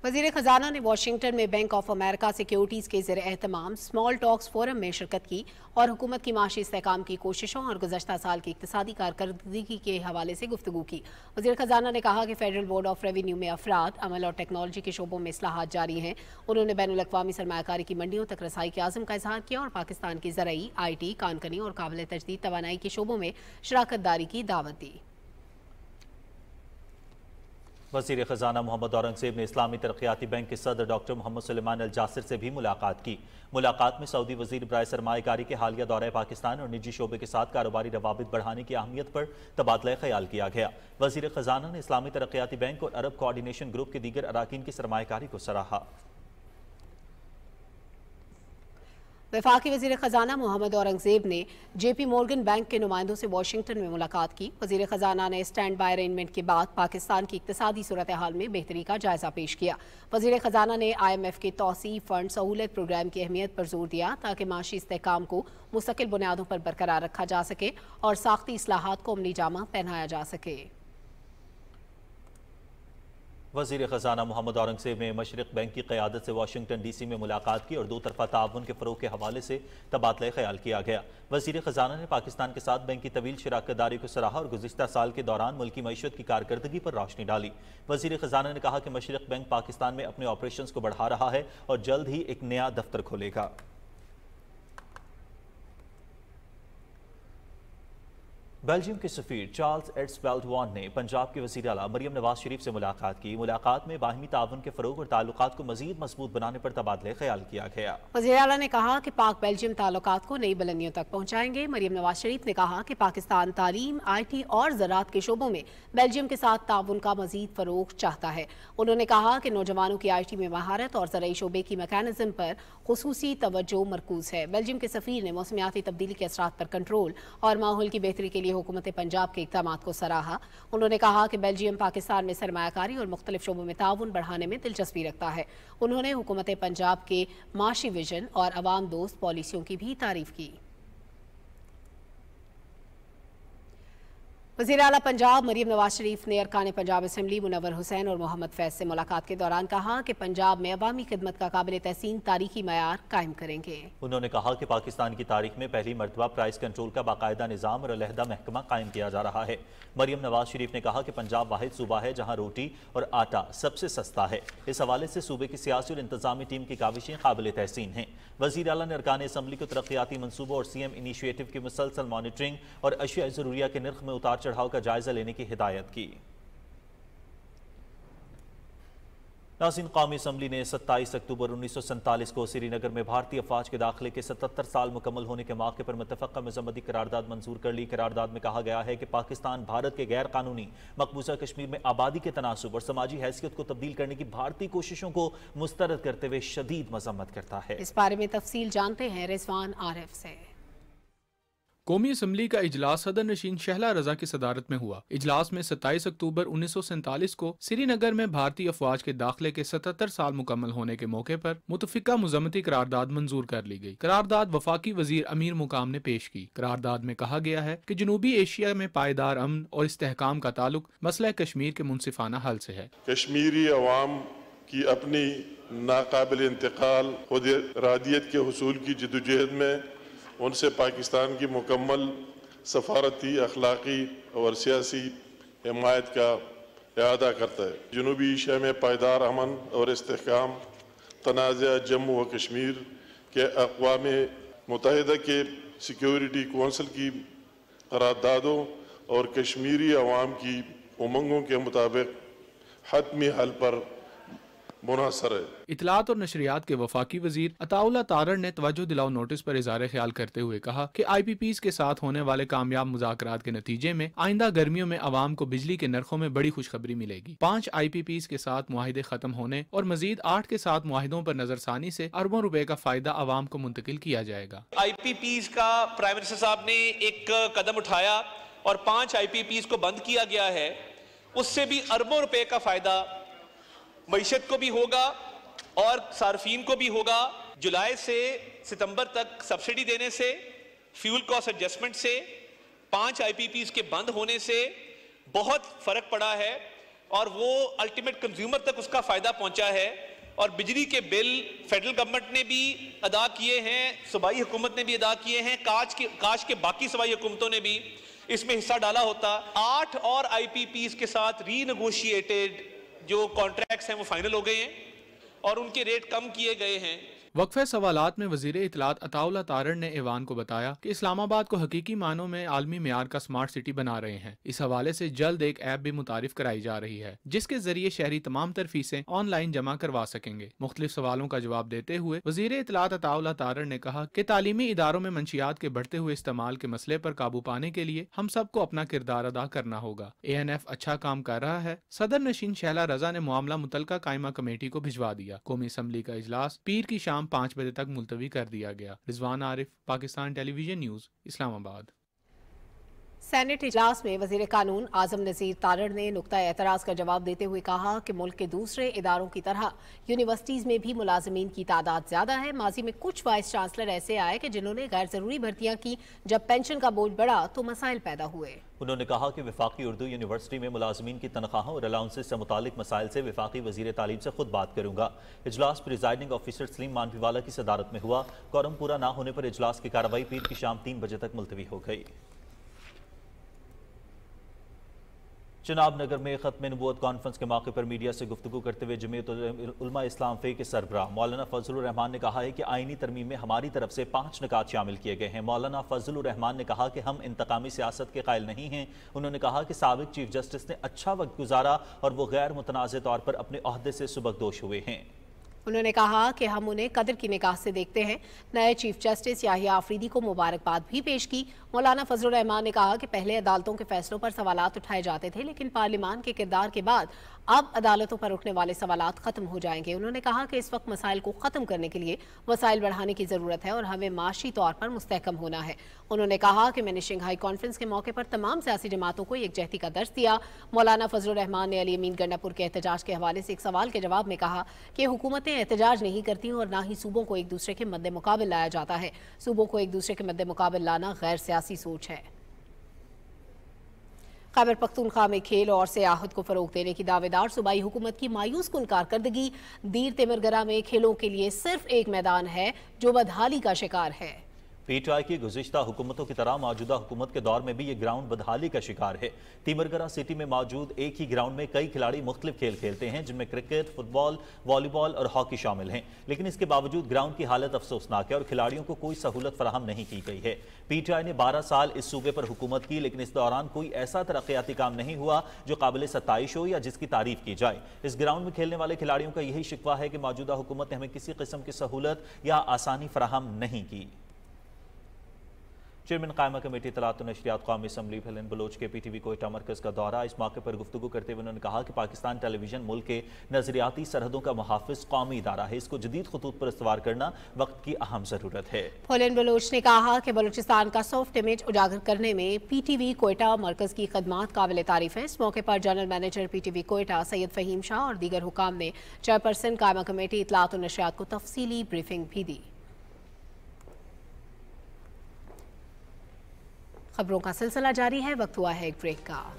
वज़ीर ख़जाना ने वाशिंगटन में बैंक ऑफ अमेरिका सिक्योरिटीज़ के ज़ेर एहतमाम स्मॉल टॉक्स फोरम में शिरकत की और हुकूमत की माशी इस्तेहकाम की कोशिशों और गुज़श्ता साल की इक़्तिसादी कारकर्दगी के हवाले से गुफ्तगू की। वज़ीर ख़जाना ने कहा कि फेडरल बोर्ड ऑफ रेवेन्यू में अफराद, अमल और टेक्नोलॉजी के शोबों में इस्लाहात जारी हैं। उन्होंने बैनुल-अक़वामी सरमायाकारी की मंडियों तक रसाई के आज़म का इज़हार किया और पाकिस्तान की ज़रई, IT, कानकनी और काबिल तजदीद तवानाई के शोबों में शराकत दारी की दावत दी। वज़ीर ख़जाना मोहम्मद औरंगज़ेब ने इस्लामी तरक्याती बैंक के सदर डॉक्टर मोहम्मद सुलेमान अल जासिर से भी मुलाकात की। मुलाकात में सऊदी वज़ीर बराए सरमायाकारी के हालिया दौरे पाकिस्तान और निजी शोबे के साथ कारोबारी रवाबित बढ़ाने की अहमियत पर तबादला ख्याल किया गया। वज़ीर ख़जाना ने इस्लामी तरक्याती बैंक और अरब कोऑर्डिनेशन ग्रुप के दीगर अराकीन की सरमायाकारी को सराहा। वफाकी वज़ीर ख़जाना मोहम्मद औरंगज़ेब ने JP मोर्गन बैंक के नुमाइंदों से वाशिंगटन में मुलाकात की। वज़ीर ख़जाना ने स्टैंड बाय अरेंजमेंट के बाद पाकिस्तान की इक़्तिसादी सूरत हाल में बेहतरी का जायज़ा पेश किया। वज़ीर ख़जाना ने IMF के तौसीफ़ फंड सहूलत प्रोग्राम की अहमियत पर जोर दिया ताकि माशी इस्तेहकाम को मुस्तकिल बुनियादों पर बरकरार रखा जा सके और साख्ती इस्लाहात को अमली जामा पहनाया जा सके। वज़ीर ख़जाना मोहम्मद औरंगज़ेब ने मशरिक़ बैंक की क़यादत से वाशिंगटन DC में मुलाकात की और दो तरफ़ा ताउन के फ़रोग़ के हवाले से तबादला ख्याल किया गया। वज़ीर ख़जाना ने पाकिस्तान के साथ बैंक की तवील शराकत दारी को सराहा और गुज़िश्ता साल के दौरान मुल्की मईशत की कारकर्दगी पर रोशनी डाली। वज़ीर ख़जाना ने कहा कि मशरिक़ बैंक पाकिस्तान में अपने ऑपरेशन को बढ़ा रहा है और जल्द ही एक नया दफ्तर खोलेगा। बेल्जियम के सफ़ीर चार्ल्स एट्सवेल्डवान ने पंजाब के वज़ीर आला मरियम नवाज शरीफ से मुलाकात की। मुलाकात में बाहमी ताउन के फ़रोग़ और ताल्लुकात को मज़ीद मजबूत बनाने पर तबादला ख्याल किया गया। वज़ीर आला ने कहा कि पाक बेल्जियम ताल्लुकात को नई बुलंदियों तक पहुँचाएंगे। मरियम नवाज शरीफ ने कहा कि पाकिस्तान तालीम, IT और ज़राअत के शोबों में बेल्जियम के साथ ताउन का मज़ीद फ़रोग़ चाहता है। उन्होंने कहा कि नौजवानों की IT में महारत और ज़राई शोबे की मैकेनिज़्म पर ख़ुसूसी तवज्जो मरकूज़ है। बेल्जियम के सफ़ीर ने मौसमियाती तब्दीली के असरात पर कंट्रोल और माहौल की बेहतरी के लिए हुकूमत पंजाब के इक़दामात को सराहा। उन्होंने कहा कि बेल्जियम पाकिस्तान में सरमायाकारी और मुख्तलिफ शोबों में ताउन बढ़ाने में दिलचस्पी रखता है। उन्होंने हुकूमत पंजाब के माशी विजन और अवाम दोस्त पॉलिसियों की भी तारीफ की। वज़ीर आला पंजाब मरियम नवाज शरीफ ने अरकान पंजाब असम्बली मुनव्वर हुसैन और मोहम्मद फैज़ से मुलाकात के दौरान कहा कि पंजाब में अवामी खिदमत का काबिल तहसीन तारीखी मयार कायम करेंगे। उन्होंने कहा कि पाकिस्तान की तारीख में पहली मरतबा प्राइस कंट्रोल का बाकायदा निज़ाम और अलहदा महकमा कायम किया जा रहा है। मरियम नवाज शरीफ ने कहा कि पंजाब वाहिद सूबा है जहाँ रोटी और आटा सबसे सस्ता है। इस हवाले से सूबे की सियासी और इंतजामी टीम की काविशें काबिल तहसीन हैं। वज़ीर आला ने अरकान असम्बली को तरक्याती मनसूबों और CM इनिशिएटिव की मुसलसल मॉनिटरिंग और अशिया ज़रूरिया के निर्ख में उतार चढ़ाव का जायजा लेने की हिदायत की। नाज़रीन, कौमी असम्बली ने 27 अक्टूबर 1947 को श्रीनगर में भारतीय अफवाज के दाखिले के 77 साल मुकम्मल होने के मौके पर मुत्तफ़क़ा मज़म्मती करारदाद मंजूर कर ली। करारदाद में कहा गया है कि पाकिस्तान भारत के गैर कानूनी मकबूजा कश्मीर में आबादी के तनासुब और समाजी हैसियत को तब्दील करने की भारतीय कोशिशों को मुस्तरद करते हुए शदीद मज़म्मत करता है। इस बारे में तफसील जानते हैं रिजवान आरिफ से। कौमी असम्बली का इजलास सदर नशीन शहला रजा की सदारत में हुआ। इजलास में 27 अक्टूबर 1947 को श्रीनगर में भारतीय अफवाज के दाखिले के 77 साल मुकम्मल होने के मौके पर मुतफिका मुज़म्मती करारदाद मंजूर कर ली गई। करारदाद वफाकी वजीर अमीर मुकाम ने पेश की। करारदाद में कहा गया है कि जनूबी एशिया में पायदार अमन और इस्तेहकाम का ताल्लुक मसला कश्मीर के मुनसिफाना हल से है। कश्मीरी अवाम की अपनी नाकाबिल इंतकाल खुद इरादियत के हुसूल की जदोजहद में उनसे पाकिस्तान की मुकम्मल सफारती, अखलाकी और सियासी हिमायत का इरादा करता है। जनूबी एशिया में पायदार अमन और इस्तेहकाम तनाज़ा जम्मू व कश्मीर के अक़वाम मुत्तहिदा के सिक्योरिटी कौंसिल की करारदादों और कश्मीरी अवाम की उमंगों के मुताबिक हतमी हल पर मुनहसर है। इतलात और नशरियात के वफाकी वजीर अताउल्लाह तारड़ ने तवज्जो दिलाओ नोटिस पर इज़हार ख्याल करते हुए कहा कि IPPs के साथ होने वाले कामयाब मुज़ाकरात के नतीजे में आइंदा गर्मियों में आवाम को बिजली के नरखों में बड़ी खुशखबरी मिलेगी। 5 IPPs के साथ मुआहिदे खत्म होने और मजीद 8 के साथ मुआहिदों पर नजरसानी से अरबों रुपए का फायदा आवाम को मुंतकिल किया जाएगा। IPPs का प्राइम मिनिस्टर साहब ने एक कदम उठाया और 5 IPPs को बंद किया गया है। उससे भी अरबों रुपए का फायदा मईशत को भी होगा और सार्फिन को भी होगा। जुलाई से सितंबर तक सब्सिडी देने से, फ्यूल कॉस्ट एडजस्टमेंट से, 5 IPPs के बंद होने से बहुत फर्क पड़ा है और वो अल्टीमेट कंज्यूमर तक उसका फायदा पहुंचा है। और बिजली के बिल फेडरल गवर्नमेंट ने भी अदा किए हैं, सूबाई हुकूमत ने भी अदा किए हैं, काश के बाकी सूबाई हुकूमतों ने भी इसमें हिस्सा डाला होता। 8 और IPPs के साथ रीनेगोशिएटेड जो कॉन्ट्रैक्ट्स हैं वो फाइनल हो गए हैं और उनके रेट कम किए गए हैं। वक्फे सवालात में वजीर इतलात अताउल्लाह तारड़ ने ऐवान को बताया कि इस्लामाबाद को हकीकी मानों में आलमी मेयार का स्मार्ट सिटी बना रहे हैं। इस हवाले से जल्द एक ऐप भी मुतारिफ कराई जा रही है जिसके जरिए शहरी तमाम तर फीसें ऑनलाइन जमा करवा सकेंगे। मुख्तलिफ सवालों का जवाब देते हुए वजीर इतलात अताउल्लाह तारड़ ने कहा कि तालीमी इदारों में मंशियात के बढ़ते हुए इस्तेमाल के मसले पर काबू पाने के लिए हम सबको अपना किरदार अदा करना होगा। ANF अच्छा काम कर रहा है। सदर नशीन शहला रजा ने मामला मुतलका कायमा कमेटी को भिजवा दिया। कौमी असम्बली का इजलास पीर की शाम 5 बजे तक मुलतवी कर दिया गया। Rizwan Arif, Pakistan Television News, Islamabad. Senate इजलास में वजीर कानून आजम नज़ीर तारड़ ने नुक्ता एतराज़ का जवाब देते हुए कहा कि मुल्क के दूसरे इदारों की तरह यूनिवर्सिटीज़ में भी मुलाजमीन की तादाद ज़्यादा है। माजी में कुछ वाइस चांसलर ऐसे आए कि जिन्होंने गैर ज़रूरी भर्तियाँ की। जब पेंशन का बोझ बढ़ा तो मसाइल पैदा हुए। उन्होंने कहा कि वफाकी उर्दू यूनिवर्सिटी में मुलाजमीन की तनख्वाहों और अलाउंसेस से मुतालिक मसाइल से वफाकी वजीर तालीम से खुद बात करूंगा। इजलास प्रिजाइडिंग ऑफिसर सलीम मानवीवाला की सदारत में हुआ। कोरम पूरा ना होने पर इजलास की कार्रवाई पीर की शाम 3 बजे तक मुलतवी हो गई। चनाब नगर में खत्म नबूवत कॉन्फ्रेंस के मौके पर मीडिया से गुफ्तगू करते हुए जमीयत उलमा इस्लाम फे के सरबराह मौलाना फजलुर रहमान ने कहा है कि आईनी तरमीम में हमारी तरफ से 5 निकात शामिल किए गए हैं। मौलाना फजलुर रहमान ने कहा कि हम इंतकामी सियासत के कायल नहीं हैं। उन्होंने कहा कि साबिक चीफ जस्टिस ने अच्छा वक्त गुजारा और वो गैर मुतनाज़ तौर पर अपने ओहदे से सुबकदोश हुए हैं। उन्होंने कहा कि हम उन्हें कदर की निगाह से देखते हैं। नए चीफ जस्टिस याहिया आफरीदी को मुबारकबाद भी पेश की। मौलाना फजलुर रहमान ने कहा कि पहले अदालतों के फैसलों पर सवालात उठाए जाते थे, लेकिन पार्लियामान के किरदार के बाद अब अदालतों पर उठने वाले सवालात खत्म हो जाएंगे। उन्होंने कहा कि इस वक्त मसाइल को खत्म करने के लिए वसाइल बढ़ाने की जरूरत है और हमें माशी तौर पर मुस्तहकम होना है। उन्होंने कहा कि मैंने शंघाई कॉन्फ्रेंस के मौके पर तमाम सियासी जमातों को यकजहती का दर्ज दिया। मौलाना फजलुर रहमान ने अली अमीन गंडापुर के एहतजाज के हवाले से एक सवाल के जवाब में कहा कि हुकूमतें एहतजाज नहीं करती और ना ही सूबों को एक दूसरे के मद्दे मुकाबिल लाया जाता है। सूबों को एक दूसरे के मद्दे मुकाबिल लाना गैर सियासी सोच है। खैबर पख्तूनख्वा में खेल और सियाहत को फरोग देने की दावेदार सूबाई हुकूमत की मायूस कुन कारकर्दगी। दीर तिमरगरा में खेलों के लिए सिर्फ एक मैदान है जो बदहाली का शिकार है। PTI की गुज़िश्ता हुकूमतों की तरह मौजूदा हुकूमत के दौर में भी ये ग्राउंड बदहाली का शिकार है। तिमरगरा सिटी में मौजूद एक ही ग्राउंड में कई खिलाड़ी मुख्तलिफ खेल खेलते हैं, जिनमें क्रिकेट, फुटबॉल, वॉलीबॉल और हॉकी शामिल हैं। लेकिन इसके बावजूद ग्राउंड की हालत अफसोसनाक है और खिलाड़ियों को कोई सहूलत फराहम नहीं की गई है। PTI ने 12 साल इस सूबे पर हुकूमत की, लेकिन इस दौरान कोई ऐसा तरक्याती काम नहीं हुआ जो काबिल सत्ताइश हो या जिसकी तारीफ की जाए। इस ग्राउंड में खेलने वाले खिलाड़ियों का यही शिकवा है कि मौजूदा हुकूमत ने हमें किसी किस्म की सहूलत या आसानी फराहम नहीं की। चेयरमैन कायमा कमेटी इत्तलात और नशरियात कौमी असम्बली हेलेन बलोच के PTV कोयटा मरकज का दौरा। इस मौके पर गुफ्तगू करते हुए उन्होंने कहा कि पाकिस्तान टेलीविजन मुल्क के नजरियाती सरहदों का मुहाफिज कौमी इदारा है, इसको जदीद खतूत पर इस्तवार करना वक्त की अहम जरूरत है। हेलेन बलोच ने कहा कि बलूचिस्तान का सॉफ्ट इमेज उजागर करने में PTV कोयटा मरकज की खदमात काबिल तारीफ है। इस मौके पर general manager PTV Quetta Syed Faheem Shah और दीगर हुकाम ने चेयरपर्सन कायमा कमेटी इत्तलात और नशरियात को तफसीली ब्रीफिंग भी दी। खबरों का सिलसिला जारी है, वक्त हुआ है एक ब्रेक का।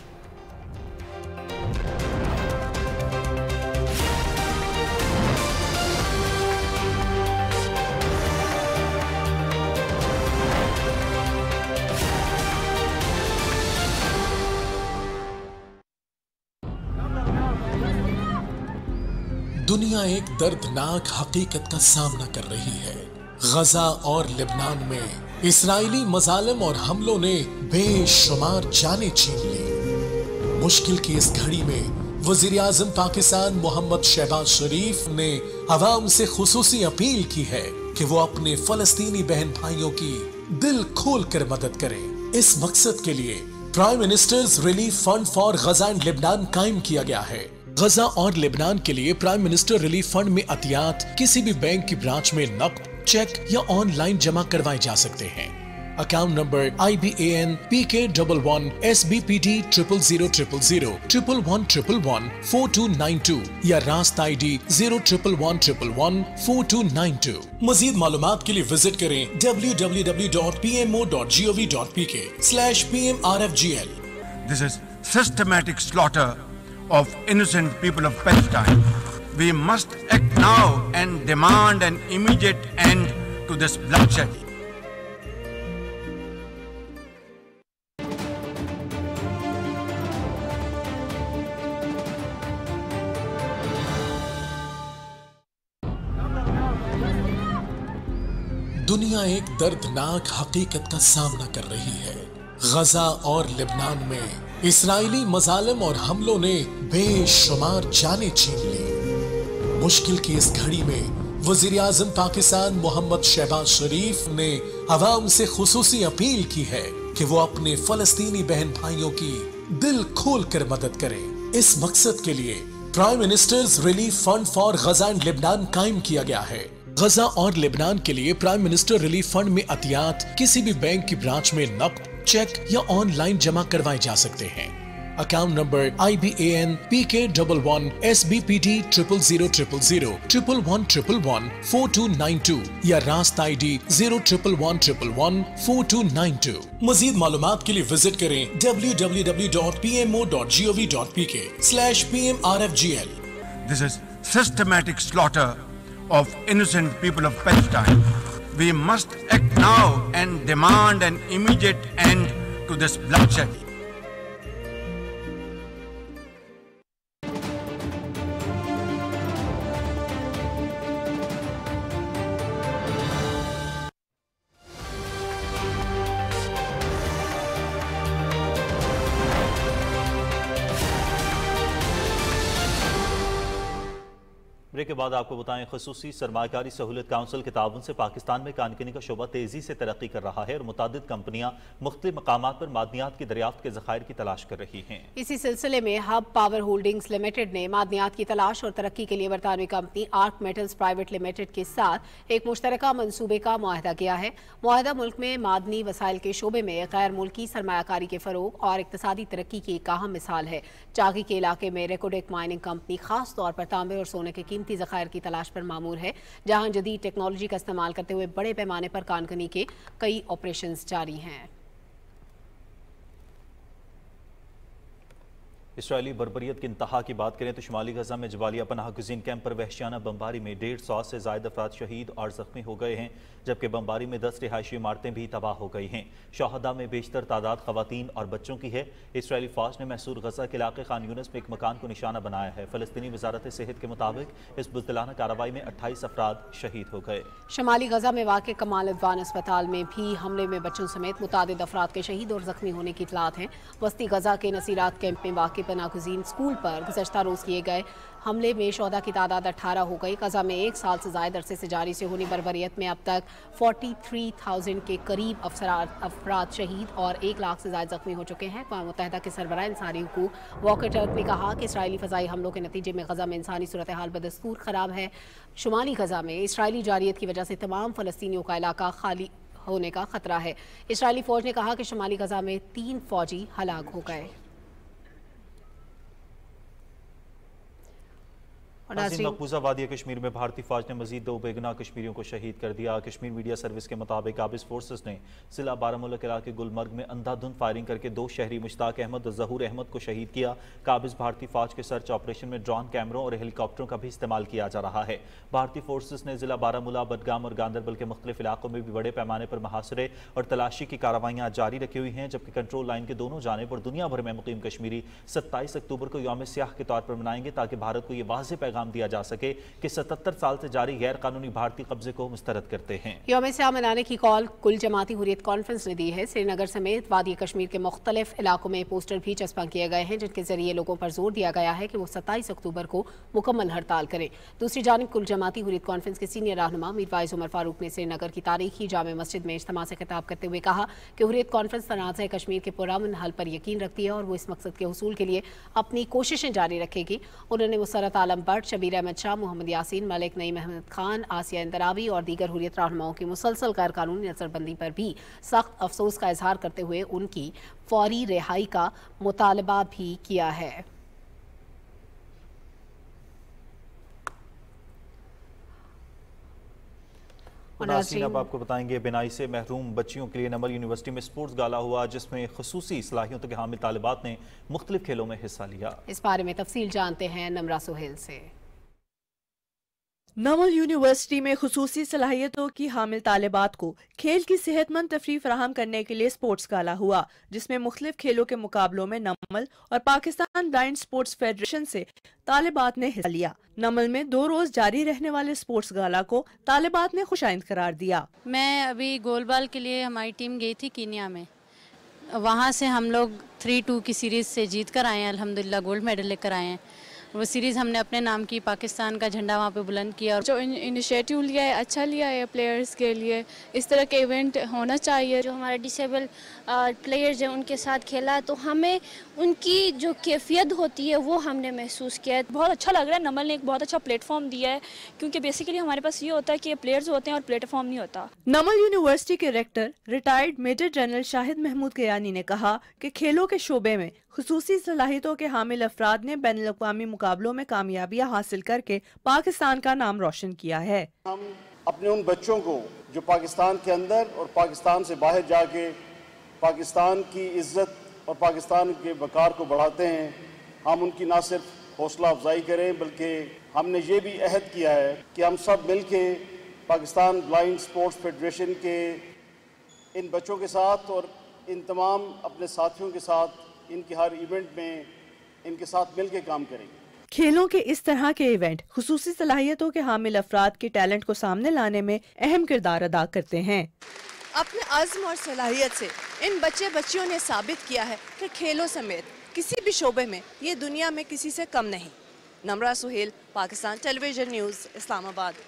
दुनिया एक दर्दनाक हकीकत का सामना कर रही है। गजा और लेबनान में इस्राएली मजालिम और हमलों ने बेशुमार जानें छीन ली। मुश्किल की इस घड़ी में वजीर आजम पाकिस्तान मोहम्मद शहबाज शरीफ ने अवाम से खुसूसी अपील की है कि वो अपने फलस्तीनी बहन भाइयों की दिल खोल कर मदद करें। इस मकसद के लिए prime minister's relief fund for Gaza and Lebanon कायम किया गया है। गजा और लेबनान के लिए प्राइम मिनिस्टर रिलीफ फंड में अतियात किसी भी बैंक की ब्रांच में नकद, चेक या ऑनलाइन जमा करवाए जा सकते हैं। Account number IBAN PK11 SBPT 00000 11111 4292 या रास्त ID 01111 4292। मजीद मालूमात के लिए विजिट करें www.pmo.gov.pk/PMRFGL। This is systematic slaughter of innocent people of Palestine. We must act now and demand an immediate end to this bloodshed. दुनिया एक दर्दनाक हकीकत का सामना कर रही है। गजा और लेबनान में इस्राएली मजालिम और हमलों ने बेशुमार जानें छीन ली। मुश्किल की इस घड़ी में वजीर आजम पाकिस्तान मोहम्मद शहबाज शरीफ ने अवाम से खुसूसी अपील की है कि वो अपने फलस्तीनी बहन भाइयों की दिल खोल कर मदद करें। इस मकसद के लिए prime minister's relief fund for Gaza and Lebanon कायम किया गया है। गजा और लेबनान के लिए प्राइम मिनिस्टर रिलीफ फंड में अतियात किसी भी बैंक की ब्रांच में नकद, चेक या ऑनलाइन जमा करवाए जा सकते हैं। Account number IBAN PK11 SBPT 00000 11111 4292 या रास्त ID 01111 4292। मजीद मालूमात के लिए विजिट करें www.pmo.gov.pk/PMRFGL। This is systematic slaughter of innocent people of Palestine. We must act now and demand an immediate end to this bloodshed. Break के बाद आपको बताएं, खसूसी सरमाकारी सहूलत काउंसिल के ताउन से पाकिस्तान में कानकनी का शोबा तेजी से तरक्की कर रहा है और मुतादिद कंपनियां मुख्तलिफ मकामात पर मादनियात की दरियाफ्त के ज़खायर की तलाश कर रही हैं। इसी सिलसिले में हब पावर होल्डिंग्स लिमिटेड ने मादनियात की तलाश और तरक्की के लिए बरतानवी company Arc Metals private limited के साथ एक मुश्तरका मनसूबे का मुआहदा किया है। मुआहदा मुल्क में मादनी वसाइल के शोबे में गैर मुल्की सरमायाकारी के फरोग और इक्तसादी तरक्की की एक अहम मिसाल है। चागी के इलाके में रेकोडेक माइनिंग कंपनी खास तौर पर तांबे और सोने के कीमती ज़खायर की तलाश पर मामूर है, जहां जदीद टेक्नोलॉजी का इस्तेमाल करते हुए बड़े पैमाने पर कानकनी के कई ऑपरेशंस जारी हैं। इसराइली बर्बरियत की इंतहा की बात करें तो शुमाली गजा में जबालिया पनाह गुज़ीन कैंप पर वहशियाना बमबारी में 150 से ज़ायद अफराद शहीद और ज़ख्मी हो गए हैं, जबकि बमबारी में 10 रिहायशी इमारतें भी तबाह हो गई हैं। शहदा में बेशतर तादाद ख़वातीन और बच्चों की है। इसराइली फ़ौज ने महसूर गजा के इलाके खान यूनिस में एक मकान को निशाना बनाया है। फ़लस्तीनी वजारत सेहत के मुताबिक इस बुज़दिलाना कार्रवाई में 28 अफराद शहीद हो गए। शुमाली गजा में वाक़ कमाल अदवान अस्पताल में भी हमले में बच्चों समेत मुतादिद अफराद के शहीद और ज़ख्मी होने की इतलात हैं। वस्ती गजा के नसीरात कैंप में वाक़ पनाहगज़ीन स्कूल पर गुज़श्ता रोज़ किए गए हमले में शुहदा की तादाद 18 हो गई। गजा में 1 साल से ज़ायद अरसे से जारी से होने बर्बरियत में अब तक 43,000 के करीब अफराद शहीद और 1 लाख से ज़ायद ज़ख्मी हो चुके हैं। अक़वाम मुत्तहिदा के सरबराह इंसानी हुकूक़ वॉकर टर्क ने कहा कि इसराइली फ़ज़ाई हमलों के नतीजे में गजा में इंसानी सूरत हाल बदस्तूर ख़राब है। शुमाली गजा में इसराइली जारियत की वजह से तमाम फ़लस्तीनियों का इलाका खाली होने का खतरा है। इसराइली फ़ौज ने कहा कि शुमाली गजा में 3 फ़ौजी हलाक हो गए। मकबूजा वादी कश्मीर में भारतीय फौज ने मजीद 2 बेगुनाह कश्मीरियों को शहीद कर दिया। कश्मीर मीडिया सर्विस के मुताबिक काबिज फोर्सेस ने जिला बारामूला के इलाके गुलमर्ग में अंधाधुंध फायरिंग करके 2 शहरी मुश्ताक अहमद और जहूर अहमद को शहीद किया। काबिज भारतीय फौज के सर्च ऑपरेशन में ड्रोन कैमरों और हेलीकॉप्टरों का भी इस्तेमाल किया जा रहा है। भारतीय फोर्सेस ने जिला बारामूला, बडगाम और गांदरबल के मुख्तलिफ इलाकों में भी बड़े पैमाने पर मुहासरे और तलाशी की कार्रवाइयाँ जारी रखी हुई हैं, जबकि कंट्रोल लाइन के दोनों जानिब और दुनिया भर में मुकीम कश्मीरी 27 अक्टूबर को यौम स्याह के तौर पर मनाएंगे, ताकि भारत को ये वाज़ेह पैगाम दिया जा सके कि 77 साल से जारी गैर कानूनी भारतीय कब्जे को मुस्तरद करते हैं। यौम स्याह मनाने की कॉल कुल जमाती हुर्रियत कॉन्फ्रेंस ने दी है। श्रीनगर समेत वादी कश्मीर के मुख्तलिफ इलाकों में पोस्टर भी चस्पा किए गए हैं, जिनके जरिए लोगों पर जोर दिया गया है कि वो 27 अक्टूबर को मुकम्मल हड़ताल करें। दूसरी जानिब कुल जमाती हुर्रियत कॉन्फ्रेंस के सीनियर रहनुमा मीर वाइज उमर फारूक ने श्रीनगर की तारीखी जामे मस्जिद में इज्तिमा से खिताब करते हुए कहा कि हुर्रियत कॉन्फ्रेंस तनाज़ कश्मीर के पुरअमन हल पर यकीन रखती है और वो इस मकसद के हुसूल के लिए अपनी कोशिशें जारी रखेगी। उन्होंने मुसर्रत आलम भट्ट, शबीर अहमद शाह, मोहम्मद यासीन मलिक, नईम अहमद खान, आसिया इंदरावी और दीगर हुर्रियत रहनुमाओं की मुसलसल गैर कानूनी नजरबंदी पर भी सख्त अफसोस का इजहार करते हुए उनकी फौरी रिहाई का मुतालबा भी किया है। अब आपको बताएंगे बिनाई से महरूम बच्चियों के लिए नमल यूनिवर्सिटी में स्पोर्ट्स गाला हुआ, जिसमें खुसूसी सलाहियतों के हामिल तालिबात ने मुख्तलिफ खेलों में हिस्सा लिया। इस बारे में तफसील जानते हैं नमरा सुहेल से। नमल यूनिवर्सिटी में खुसूसी सलाहियतों की हामिल तालिबात को खेल की सेहतमंद तफरीह फराहम करने के लिए स्पोर्ट्स गाला हुआ, जिसमें मुख्तलिफ खेलों के मुकाबलों में नमल और पाकिस्तान ब्लाइंड स्पोर्ट्स फेडरेशन से तालिबात ने हिस्सा लिया। नमल में 2 रोज जारी रहने वाले स्पोर्ट्स गाला को तालिबात ने खुशाइंद करार दिया। मैं अभी गोलबाल के लिए हमारी टीम गई थी कीनिया में, वहाँ से हम लोग 3-2 की सीरीज से जीत कर आए हैं, अल्हम्दुलिल्लाह गोल्ड मेडल लेकर आए हैं। वो सीरीज़ हमने अपने नाम की, पाकिस्तान का झंडा वहाँ पे बुलंद किया। और जो इनिशिएटिव लिया है अच्छा लिया है प्लेयर्स के लिए, इस तरह के इवेंट होना चाहिए। जो हमारे डिसेबल प्लेयर्स हैं उनके साथ खेला तो हमें उनकी जो कैफियत होती है वो हमने महसूस किया है। बहुत अच्छा लग रहा है, नमल ने एक बहुत अच्छा प्लेटफॉर्म दिया है, क्योंकि बेसिकली हमारे पास ये होता है कि प्लेयर्स होते हैं और प्लेटफॉर्म नहीं होता। नमल यूनिवर्सिटी के rector retired major general Shahid Mahmood Gayani ने कहा कि खेलों के शोबे में खुसूसी सलाहियतों के हामिल अफराद ने बैनुल अक़वामी मुकाबलों में कामयाबियां हासिल करके पाकिस्तान का नाम रोशन किया है। हम अपने उन बच्चों को जो पाकिस्तान के अंदर और पाकिस्तान से बाहर जाके पाकिस्तान की इज्जत और पाकिस्तान के वक़ार को बढ़ाते हैं, हम उनकी ना सिर्फ हौसला अफजाई करें बल्कि हमने ये भी अहद किया है कि हम सब मिल के पाकिस्तान ब्लाइंड स्पोर्ट्स फेडरेशन के इन बच्चों के साथ और इन तमाम अपने साथियों के साथ इनके हर इवेंट में इनके साथ मिल के काम करेंगे। खेलों के इस तरह के इवेंट खुसूसी सलाहियतों के हामिल अफराद के टैलेंट को सामने लाने में अहम किरदार अदा करते हैं। अपने अज़्म और सलाहियत से इन बच्चे बच्चियों ने साबित किया है कि खेलों समेत किसी भी शोबे में ये दुनिया में किसी से कम नहीं। Namra Suhail, Pakistan Television News, Islamabad.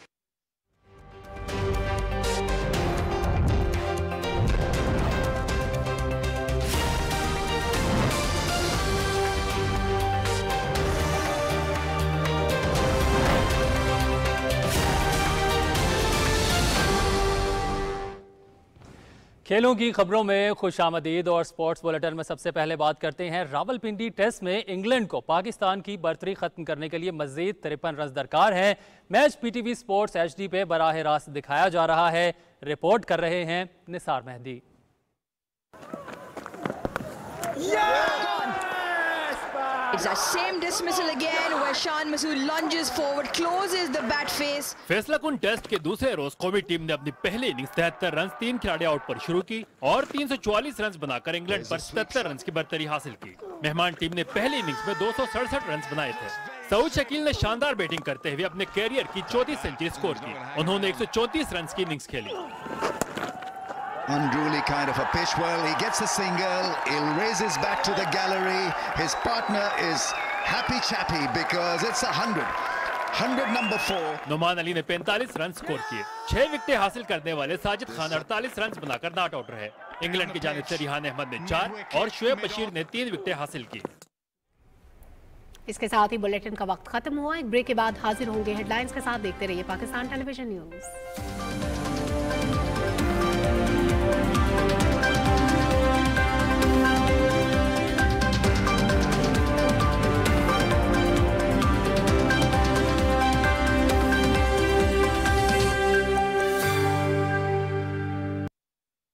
खेलों की खबरों में खुशामदीद और स्पोर्ट्स बुलेटिन में सबसे पहले बात करते हैं रावलपिंडी टेस्ट में इंग्लैंड को पाकिस्तान की बर्तरी खत्म करने के लिए मजीद 53 रन दरकार है। मैच पीटीवी स्पोर्ट्स HD पे बराह रास्त दिखाया जा रहा है। रिपोर्ट कर रहे हैं Nisar Mehdi. It's a same dismissal again where Shan Masood lunges forward, closes the bat face. फैसलाकुन टेस्ट के दूसरे रोज कौमी टीम ने अपनी पहली इनिंग्स 73 रन 3 खिलाड़ी आउट पर शुरू की और 344 रन बनाकर इंग्लैंड पर 77 रन की बर्तरी हासिल की। मेहमान टीम ने पहली इनिंग्स में 267 रन बनाए थे। सऊद शकील ने शानदार बैटिंग करते हुए अपने कैरियर की 34 सेंचुरी स्कोर की। उन्होंने 134 रन की इनिंग्स खेली। unruly kind of a pitch. Well, he gets a single, he'll raise his bat to the gallery. His partner is happy chappy because it's 100 number 4. Numan Ali ने 45 run score किए। 6 विकेटें हासिल करने वाले Sajid Khan 48 run बनाकर नॉट आउट रहे। England की जानिब से रिहान अहमद ने 4 और शुएब बशीर ने 3 विकेटें हासिल की। इसके साथ ही बुलेटिन का वक्त खत्म हुआ। एक ब्रेक के बाद हाजिर होंगे हेडलाइंस के साथ। देखते रहिए पाकिस्तान टेलीविजन न्यूज।